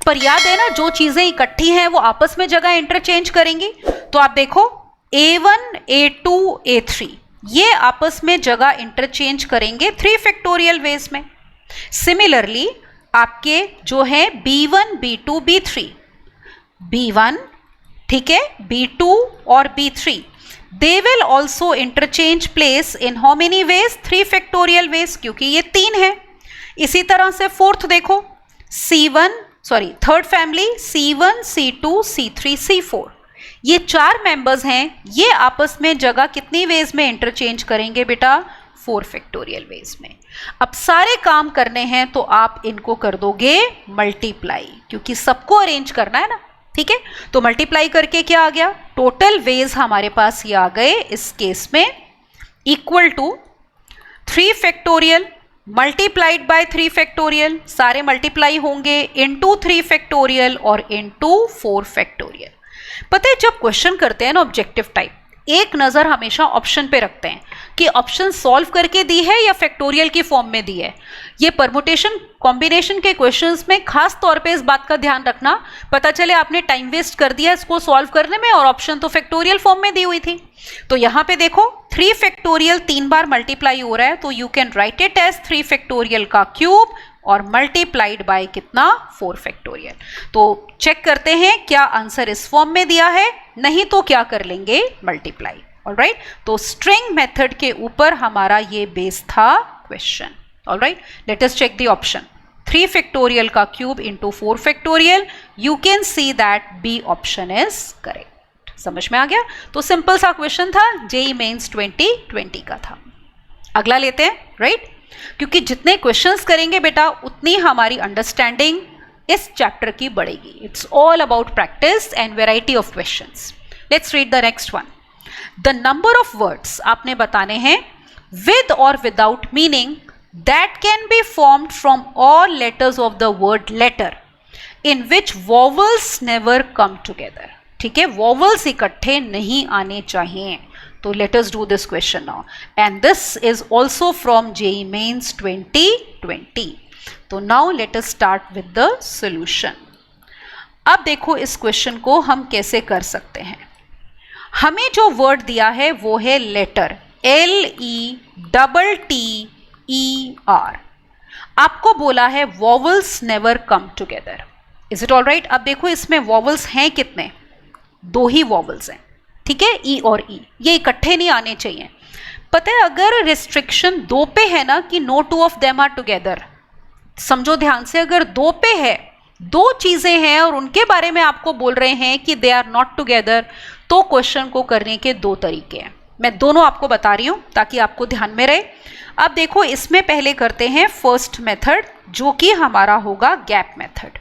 पर याद है ना, जो चीजें इकट्ठी हैं वो आपस में जगह इंटरचेंज करेंगी. तो आप देखो A1, A2, A3 ये आपस में जगह इंटरचेंज करेंगे 3 फैक्टोरियल वेज में. सिमिलरली आपके जो है B1, B2, B3, B1 ठीक है, B2 और B3 they will also interchange place in how many ways? 3 factorial ways, क्योंकि ये 3 है. इसी तरह से फोर्थ देखो third family C1, C2, C3, C4 ये 4 मेंबर्स हैं, ये आपस में जगह कितनी वेज में इंटरचेंज करेंगे बेटा? 4 फैक्टोरियल वेज में. अब सारे काम करने हैं तो आप इनको कर दोगे मल्टीप्लाई, क्योंकि सबको अरेंज करना है ना. ठीक है, तो मल्टीप्लाई करके क्या आ गया? टोटल वेज हमारे पास ये आ गए इस केस में equal to 3 factorial multiplied by 3 factorial. सारे मल्टीप्लाई होंगे इनटू 3 फैक्टोरियल और इनटू 4 फैक्टोरियल. पता है जब क्वेश्चन करते हैं ना ऑब्जेक्टिव टाइप, एक नजर हमेशा ऑप्शन पे रखते हैं. कि ऑप्शन सॉल्व करके दी है या फैक्टोरियल की फॉर्म में दी है। ये परमुटेशन कॉम्बिनेशन के क्वेश्चंस में खास तौर पे इस बात का ध्यान रखना, पता चले आपने टाइम वेस्ट कर दिया इसको सॉल्व करने में और ऑप्शन तो फैक्टोरियल फॉर्म में दी हुई थी। तो यहां पे देखो 3 फैक्टोरियल 3 बार मल्टीप्लाई हो रहा है, तो you can write it as 3 factorial का क्यूब और मल्टीप्लाइड बाय कितना 4 फैक्टोरियल। तो चेक करते हैं क्या आंसर इस फॉर्म में दिया है, नहीं तो क्या कर लेंगे मल्टीप्लाई। ऑलराइट, तो स्ट्रिंग मेथड के ऊपर हमारा ये बेस था question. Alright, let us check the option 3 factorial का cube into 4 factorial. You can see that B option is correct. समझ में आ गया? तो सिंपल सा क्वेश्चन था, जेईई मेंस 2020 का था। अगला लेते हैं, राइट? क्योंकि जितने क्वेश्चंस करेंगे बेटा उतनी हमारी अंडरस्टैंडिंग इस चैप्टर की बढ़ेगी। It's all about practice and variety of questions. Let's read the next one. The number of words आपने बताने हैं विद और without meaning that can be formed from all letters of the word letter in which vowels never come together. ठीक है, vowels इकट्ठे नहीं आने चाहिए। तो let us do this question now, and this is also from JEE Mains 2020. तो now let us start with the solution. अब देखो इस क्वेश्चन को हम कैसे कर सकते हैं। हमें जो वर्ड दिया है वो है लेटर, LETTER। आपको बोला है vowels never come together. Is it all right? अब देखो इसमें वॉवल्स हैं कितने? 2 ही वॉवल्स हैं। ठीक है, ई और ई, ये इकट्ठे नहीं आने चाहिए। पता है अगर रिस्ट्रिक्शन 2 पे है ना कि no 2 of them are together, समझो ध्यान से, अगर 2 पे है, 2 चीजें हैं और उनके बारे में आपको बोल रहे हैं कि दे आर नॉट टुगेदर, तो क्वेश्चन को करने के 2 तरीके हैं। मैं दोनों आपको बता रही हूं ताकि आपको ध्यान में रहे। अब देखो इसमें पहले करते हैं फर्स्ट मेथड, जो कि हमारा होगा गैप मेथड।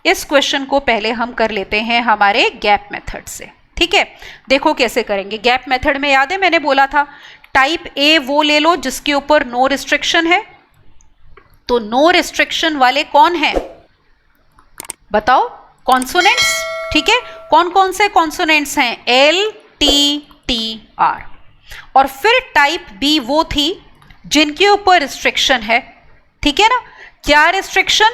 इस क्वेश्चन को पहले हम कर लेते हैं हमारे गैप मेथड से। ठीक है, देखो कैसे करेंगे। गैप मेथड में याद है मैंने बोला था टाइप ए वो ले लो जिसके ऊपर नो रिस्ट्रिक्शन है। तो नो रिस्ट्रिक्शन वाले कौन है बताओ? कॉन्सोनेंट्स। ठीक है, कौन कौन से कॉन्सोनेंट्स हैं? LTTR। और फिर टाइप बी वो थी जिनके ऊपर रिस्ट्रिक्शन है। ठीक है ना, क्या restriction?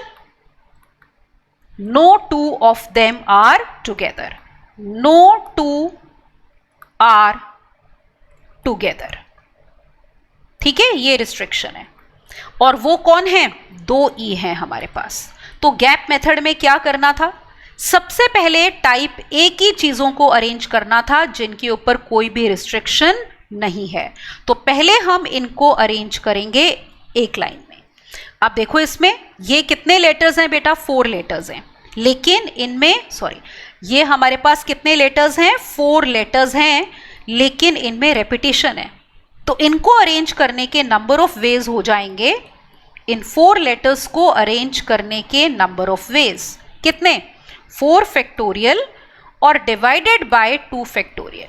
No 2 of them are together, no 2 are together। ठीक है, ये रिस्ट्रिक्शन है। और वो कौन है? 2 ई है हमारे पास। तो गैप मेथड में क्या करना था? सबसे पहले टाइप ए की चीजों को अरेंज करना था जिनके ऊपर कोई भी रिस्ट्रिक्शन नहीं है। तो पहले हम इनको अरेंज करेंगे एक लाइन में। अब देखो इसमें ये कितने लेटर्स हैं बेटा? 4 लेटर्स हैं, लेकिन इनमें ये हमारे पास कितने लेटर्स हैं? 4 लेटर्स हैं, लेकिन इनमें रेपिटेशन है। तो इनको अरेंज करने के नंबर ऑफ वेज हो जाएंगे, इन 4 लेटर्स को अरेंज करने के नंबर ऑफ वेज कितने? 4 फैक्टोरियल और डिवाइडेड बाय 2 फैक्टोरियल।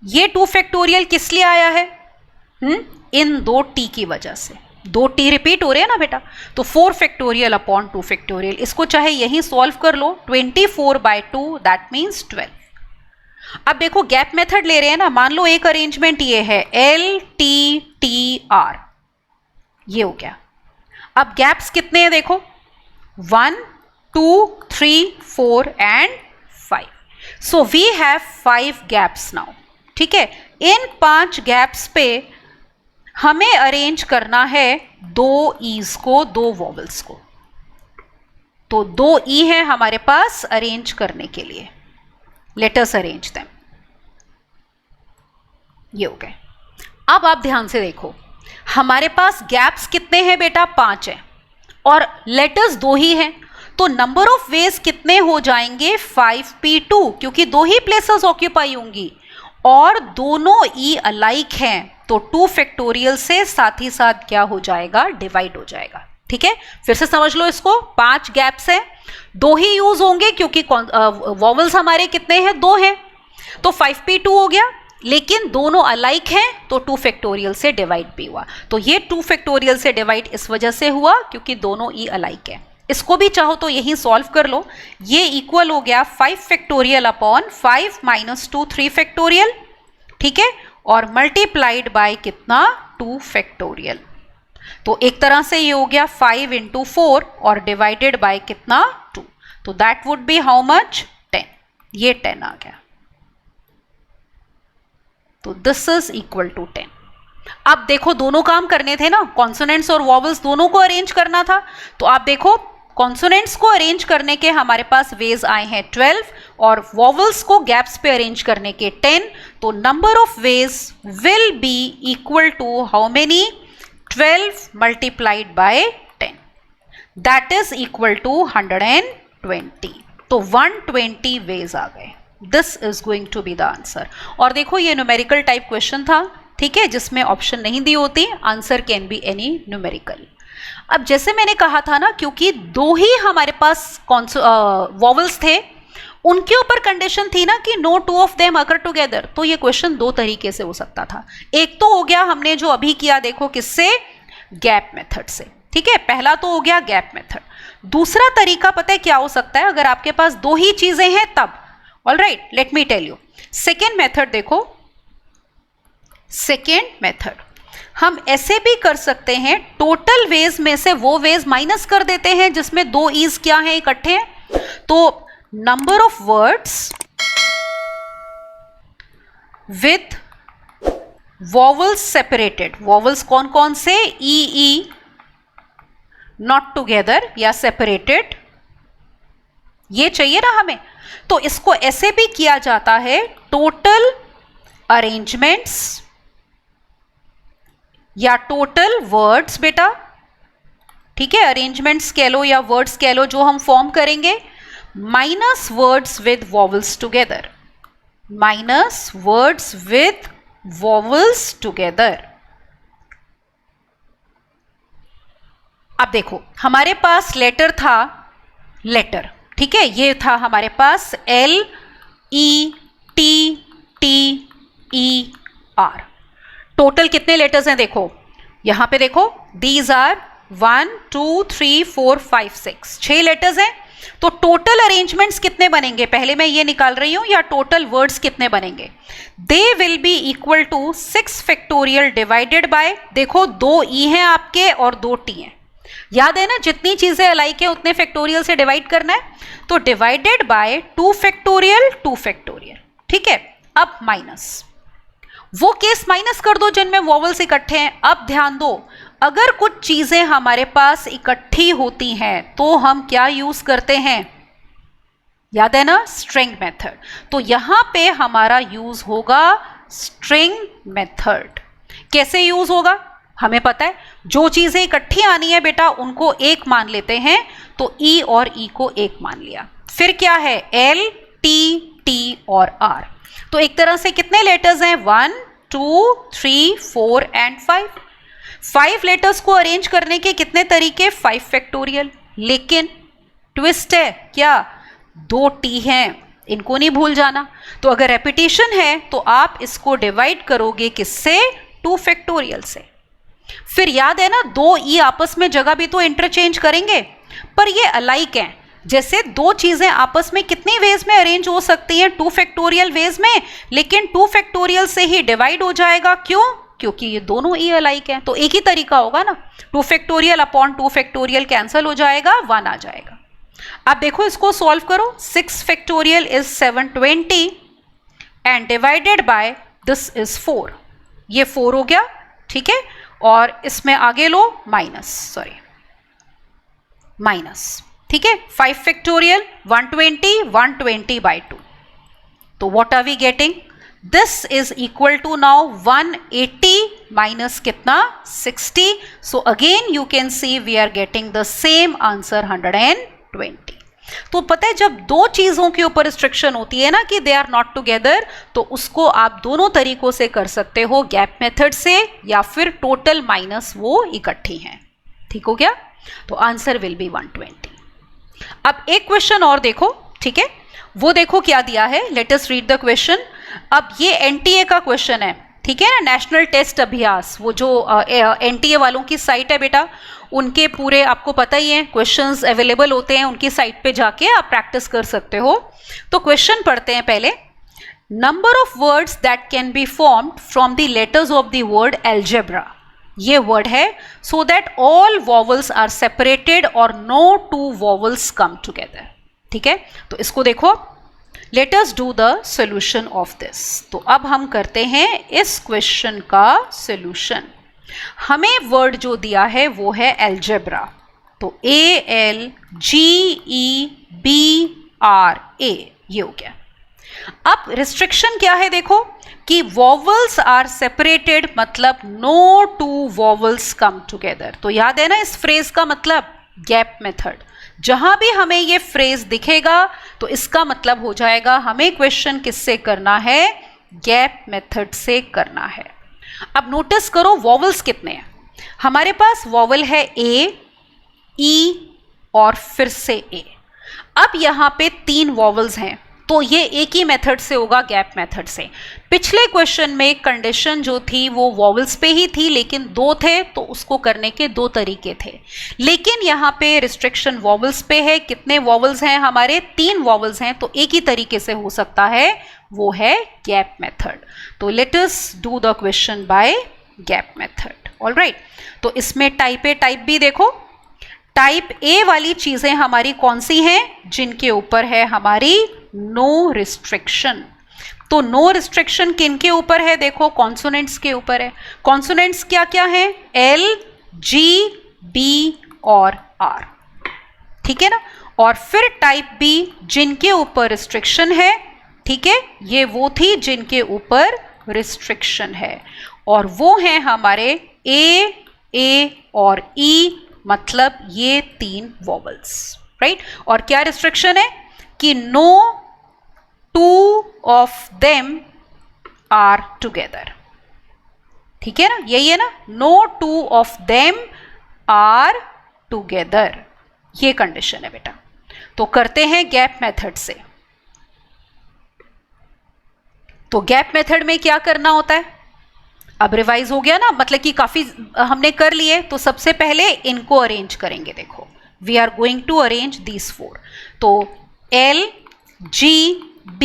ये 2 फैक्टोरियल किस लिए आया है? इन 2 टी की वजह से। 2 टी रिपीट हो रहे हैं ना बेटा, तो 4 फैक्टोरियल अपॉन 2 फैक्टोरियल। इसको चाहे यही सॉल्व कर लो, 24/2 दैट मीन्स 12। अब देखो गैप मेथड ले रहे हैं ना, मान लो एक अरेंजमेंट ये है LTTR, ये हो गया। अब गैप्स कितने हैं देखो, 1 2 3 4 and 5। So we have 5 gaps now. ठीक है, इन 5 गैप्स पे हमें अरेंज करना है 2 ईज को, 2 वॉवल्स को। तो 2 ई है हमारे पास अरेंज करने के लिए। Let us arrange them. ये हो गए। अब आप ध्यान से देखो, हमारे पास गैप्स कितने हैं बेटा? 5 है और लेटर्स 2 ही हैं। तो नंबर ऑफ वेज कितने हो जाएंगे? 5p2, क्योंकि 2 ही प्लेसेस ऑक्यूपाई होंगी और दोनों ई अलाइक हैं। तो 2 फैक्टोरियल से साथ ही साथ क्या हो जाएगा? डिवाइड हो जाएगा। ठीक है, फिर से समझ लो इसको। 5 गैप्स हैं, 2 ही यूज होंगे क्योंकि वॉवल्स हमारे कितने हैं? 2 हैं। तो 5p2 हो गया, लेकिन दोनों अलाइक हैं तो 2 फैक्टोरियल से डिवाइड भी हुआ। तो ये 2 फैक्टोरियल से डिवाइड इस वजह से हुआ क्योंकि दोनों ई अलाइक है। इसको भी चाहो तो यही सॉल्व कर लो। ये इक्वल हो गया 5 फैक्टोरियल अपॉन 5 - 2 3 फैक्टोरियल। ठीक है, और मल्टीप्लाइड बाय कितना 2 फैक्टोरियल। तो एक तरह से ये हो गया 5 into 4 और डिवाइडेड बाय कितना 2, तो that would be how much 10, ये 10 आ गया। तो दिस इज इक्वल टू 10। अब देखो दोनों काम करने थे ना, कॉन्सोनेंट्स और वॉवल्स दोनों को अरेंज करना था। तो आप देखो कॉन्सोनेंट्स को अरेंज करने के हमारे पास वेज आए हैं 12 और वॉवल्स को गैप्स पे अरेंज करने के 10। तो number of ways will be equal to how many 12 multiplied by 10, that is equal to 120। तो 120 वेज आ गए। This is going to be the answer. और देखो ये न्यूमेरिकल टाइप क्वेश्चन था, ठीक है, जिसमें ऑप्शन नहीं दी होती, answer can be any numerical. अब जैसे मैंने कहा था ना, क्योंकि दो ही हमारे पास वॉवल्स थे, उनके ऊपर कंडीशन थी ना कि no two of them occur together, तो ये क्वेश्चन दो तरीके से हो सकता था। एक तो हो गया हमने जो अभी किया, देखो किससे, गैप मेथड से, ठीक है, पहला तो हो गया गैप मेथड। दूसरा तरीका पता है क्या हो सकता है, अगर आपके पास दो ही चीजें हैं तब। Alright, let me tell you second method. देखो सेकेंड मेथड हम ऐसे भी कर सकते हैं, टोटल वेज में से वो वेज माइनस कर देते हैं जिसमें दो ईज क्या हैं, इकट्ठे हैं। तो number of words with vowels separated, vowels कौन कौन से, ई ई, नॉट टुगेदर या सेपरेटेड, ये चाहिए ना हमें। तो इसको ऐसे भी किया जाता है, टोटल अरेंजमेंट्स या टोटल वर्ड्स, बेटा ठीक है, अरेंजमेंट्स कह लो या वर्ड्स कह लो जो हम फॉर्म करेंगे, minus words with vowels together, minus words with vowels together. अब देखो हमारे पास लेटर था, लेटर, ठीक है, ये था हमारे पास L E T T E R। Total कितने लेटर्स हैं, देखो यहां पे देखो, दीज आर 1 2 3 4 5 6, 6 लेटर्स हैं। तो टोटल अरेंजमेंट्स कितने बनेंगे, पहले मैं ये निकाल रही हूं, या टोटल वर्ड्स कितने बनेंगे, they will be equal to 6 factorial divided by, देखो 2 ई हैं आपके और 2 टी हैं, याद है ना, जितनी चीजें अलाइक है उतने फैक्टोरियल से डिवाइड करना है। तो डिवाइडेड बाय 2 फैक्टोरियल 2 फैक्टोरियल, ठीक है। अब माइनस, वो केस माइनस कर दो जिनमें वॉवल्स इकट्ठे हैं। अब ध्यान दो, अगर कुछ चीजें हमारे पास इकट्ठी होती हैं तो हम क्या यूज करते हैं, याद है ना, स्ट्रिंग मेथड। तो यहां पे हमारा यूज होगा स्ट्रिंग मेथड। कैसे यूज होगा, हमें पता है, जो चीजें इकट्ठी आनी है बेटा उनको एक मान लेते हैं, तो ई और ई को एक मान लिया। फिर क्या है, एल टी टी और आर। तो एक तरह से कितने लेटर्स हैं, 1 2 3 4 एंड 5। 5 लेटर्स को अरेंज करने के कितने तरीके, 5 फैक्टोरियल। लेकिन ट्विस्ट है क्या, 2 टी हैं, इनको नहीं भूल जाना। तो अगर रेपिटेशन है तो आप इसको डिवाइड करोगे किससे, 2 फैक्टोरियल से। फिर याद है ना, 2 ई आपस में जगह भी तो इंटरचेंज करेंगे, पर ये अलाइक हैं। जैसे दो चीजें आपस में कितनी वेज में अरेंज हो सकती हैं, 2 फैक्टोरियल वेज में, लेकिन 2 फैक्टोरियल से ही डिवाइड हो जाएगा। क्यों, क्योंकि ये दोनों ई अलाइक हैं। तो एक ही तरीका होगा ना, 2 फैक्टोरियल अपॉन 2 फैक्टोरियल कैंसिल हो जाएगा, 1 आ जाएगा। अब देखो इसको सॉल्व करो, 6 factorial is 720 and divided by this is 4, ये 4 हो गया, ठीक है। और इसमें आगे लो माइनस, सॉरी माइनस, ठीक है। 5 फैक्टोरियल 120 बाय 2, तो what are we getting, this is equal to now 180 minus कितना, 60। So again you can see we are getting the same answer 120। तो पता है जब दो चीजों के ऊपर रिस्ट्रिक्शन होती है ना कि दे आर नॉट टुगेदर, तो उसको आप दोनों तरीकों से कर सकते हो, गैप मेथड से या फिर टोटल माइनस वो इकट्ठी हैं। ठीक हो गया, तो आंसर विल बी 120। अब एक क्वेश्चन और देखो, ठीक है, वो देखो क्या दिया है, let us read the question. अब ये एनटीए का क्वेश्चन है, ठीक है ना, नेशनल टेस्ट अभ्यास, वो जो एनटीए वालों की साइट है बेटा, उनके पूरे आपको पता ही है क्वेश्चंस अवेलेबल होते हैं, उनकी साइट पे जाके आप प्रैक्टिस कर सकते हो। तो क्वेश्चन पढ़ते हैं पहले। Number of words that can be formed from the letters of the word algebra, ये वर्ड है, so that all vowels are separated और no two vowels come together. ठीक है, तो इसको देखो, let us do the solution of this. तो अब हम करते हैं इस क्वेश्चन का सॉल्यूशन। हमें वर्ड जो दिया है वो है एल्जेब्रा, तो ALGEBRA, ये हो गया। अब रिस्ट्रिक्शन क्या है, देखो कि वॉवल्स आर सेपरेटेड, मतलब no two vowels come together. तो याद है ना इस फ्रेज का मतलब, गैप मेथड। जहां भी हमें ये फ्रेज दिखेगा तो इसका मतलब हो जाएगा हमें क्वेश्चन किससे करना है, गैप मेथड से करना है। अब नोटिस करो वॉवल्स कितने हैं हमारे पास, वॉवल है A, E और फिर से A। अब यहां पे 3 वॉवल्स हैं, तो ये एक ही मेथड से होगा, गैप मेथड से। पिछले क्वेश्चन में कंडीशन जो थी वो वॉवल्स पे ही थी, लेकिन 2 थे तो उसको करने के 2 तरीके थे। लेकिन यहाँ पे रिस्ट्रिक्शन वॉवल्स पे है। कितने वॉवल्स हैं हमारे, 3 वॉवल्स हैं, तो एक ही तरीके से हो सकता है, वो है गैप मेथड। तो let us do the question by gap method. Alright, तो इसमें टाइप ए टाइप बी देखो। टाइप ए वाली चीजें हमारी कौन सी हैं, जिनके ऊपर है हमारी नो रिस्ट्रिक्शन। तो नो रिस्ट्रिक्शन किन के ऊपर है, देखो कॉन्सोनेंट्स के ऊपर है। कॉन्सोनेंट्स क्या क्या है, L, G, B और R। ठीक है ना। और फिर टाइप बी जिनके ऊपर रिस्ट्रिक्शन है, ठीक है, ये वो थी जिनके ऊपर रिस्ट्रिक्शन है, और वो हैं हमारे A और E, मतलब ये 3 वॉवल्स, राइट। और क्या रिस्ट्रिक्शन है कि no two of them are together. ठीक है ना, यही है ना, no two of them are together, ये कंडीशन है बेटा। तो करते हैं गैप मेथड से। तो गैप मेथड में क्या करना होता है, अब रिवाइज हो गया ना, मतलब कि काफी हमने कर लिए। तो सबसे पहले इनको अरेंज करेंगे। देखो, we are going to arrange these 4। तो L, G, B,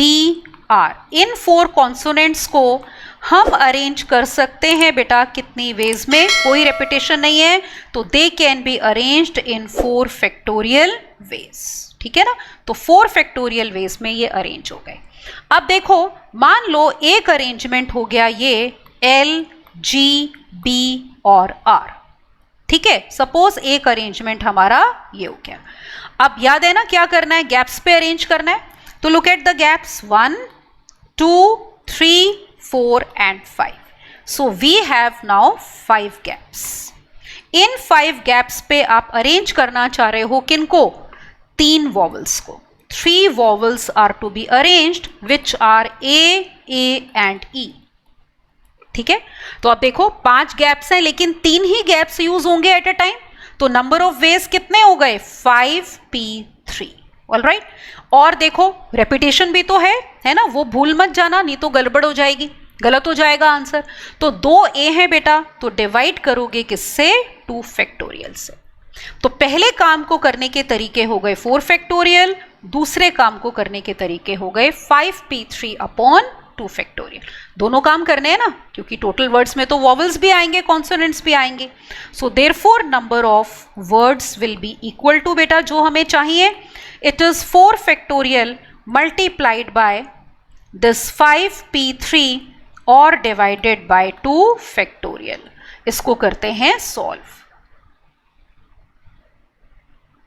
R, इन 4 कॉन्सोनेंट्स को हम अरेंज कर सकते हैं बेटा कितनी वेज में, कोई रेपिटेशन नहीं है, तो they can be arranged in 4 factorial ways. ठीक है ना, तो 4 फैक्टोरियल वेज में ये अरेंज हो गए। अब देखो, मान लो एक अरेंजमेंट हो गया ये L, G, B और R। ठीक है, सपोज एक अरेंजमेंट हमारा ये हो गया। अब याद है ना क्या करना है, गैप्स पे अरेंज करना है। तो look at the gaps, 1, 2, 3, 4 and 5। So we have now 5 gaps. इन 5 गैप्स पे आप अरेंज करना चाह रहे हो किनको, 3 वॉवल्स को। 3 vowels are to be arranged which are A and E। ठीक है, तो अब देखो 5 गैप्स हैं, लेकिन 3 ही गैप्स यूज होंगे एट अ टाइम, तो नंबर ऑफ वेज कितने हो गए, 5p3। ऑलराइट, और देखो रेपिटेशन भी तो है ना, वो भूल मत जाना, नहीं तो गड़बड़ हो जाएगी, गलत हो जाएगा आंसर। तो 2a है बेटा, तो डिवाइड करोगे किससे, 2 फैक्टोरियल से। तो पहले काम को करने के तरीके हो गए 4 फैक्टोरियल, दूसरे काम को करने के तरीके हो गए 5p3 अपॉन 2 फैक्टोरियल। दोनों काम करने हैं ना, क्योंकि टोटल वर्ड्स में तो वॉवल्स भी आएंगे, कॉन्सोनेंट्स भी आएंगे। So therefore number of words will be equal to, बेटा जो हमें चाहिए, it is 4 factorial multiplied by this 5p3 और डिवाइडेड बाय 2 फैक्टोरियल। इसको करते हैं सॉल्व।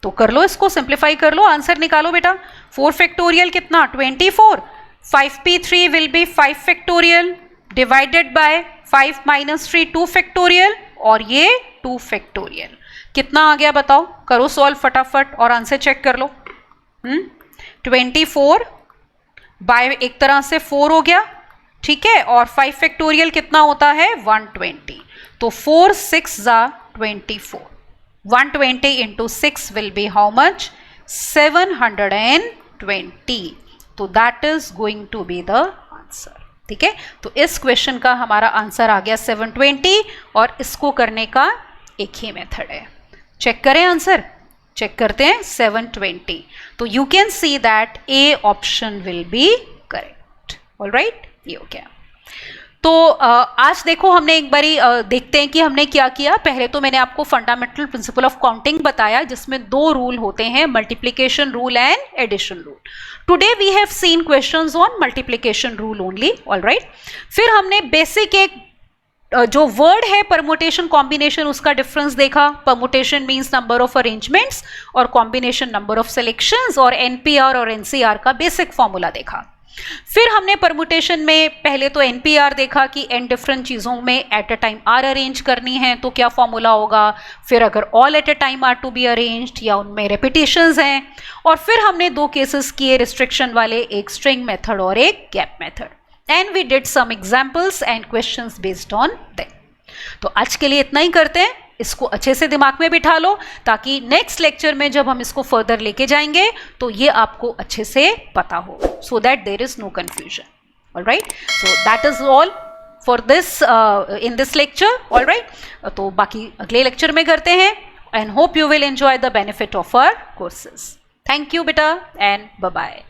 तो कर लो, इसको सिंप्लीफाई कर लो, आंसर निकालो बेटा। 4 फैक्टोरियल कितना, 24। 5p3 will be 5 factorial divided by 5 minus 3 2 factorial, और ये 2 factorial। कितना आ गया बताओ, करो सॉल्व फटाफट और आंसर चेक कर लो। 24 बाय एक तरह से 4 हो गया, ठीक है, और 5 फैक्टोरियल कितना होता है, 120। तो 4 6 24, 120 into 6 will be how much, 720। तो that is going to be the answer. ठीक है, तो इस क्वेश्चन का हमारा आंसर आ गया 720, और इसको करने का एक ही मेथड है। चेक करें आंसर, चेक करते हैं 720। तो you can see that A option will be correct. Alright, ये हो गया। तो आज देखो हमने एक बारी देखते हैं कि हमने क्या किया। पहले तो मैंने आपको फंडामेंटल प्रिंसिपल ऑफ काउंटिंग बताया जिसमें 2 रूल होते हैं, multiplication rule and addition rule. Today we have seen questions on multiplication rule only, alright. फिर हमने बेसिक एक जो वर्ड है परमुटेशन कॉम्बिनेशन उसका डिफरेंस देखा। Permutation means number of arrangements और कॉम्बिनेशन नंबर ऑफ सिलेक्शंस, और एनपीआर और एनसीआर का बेसिक फॉर्मूला देखा। फिर हमने परमुटेशन में पहले तो एनपीआर देखा कि एन डिफरेंट चीज़ों में at a time r arrange करनी है तो क्या फॉर्मूला होगा। फिर अगर all at a time are to be arranged या उनमें रेपिटेशंस हैं। और फिर हमने 2 केसेस किए रिस्ट्रिक्शन वाले, एक स्ट्रिंग मेथड और एक gap method, and we did some examples and questions based on that. तो आज के लिए इतना ही करते हैं। इसको अच्छे से दिमाग में बिठा लो ताकि नेक्स्ट लेक्चर में जब हम इसको फर्दर लेके जाएंगे तो ये आपको अच्छे से पता हो, so that there is no confusion. Alright, so that is all for this in this lecture, alright. तो बाकी अगले लेक्चर में करते हैं, and hope you will enjoy the benefit of our courses. Thank you बेटा, एंड बाय बाय।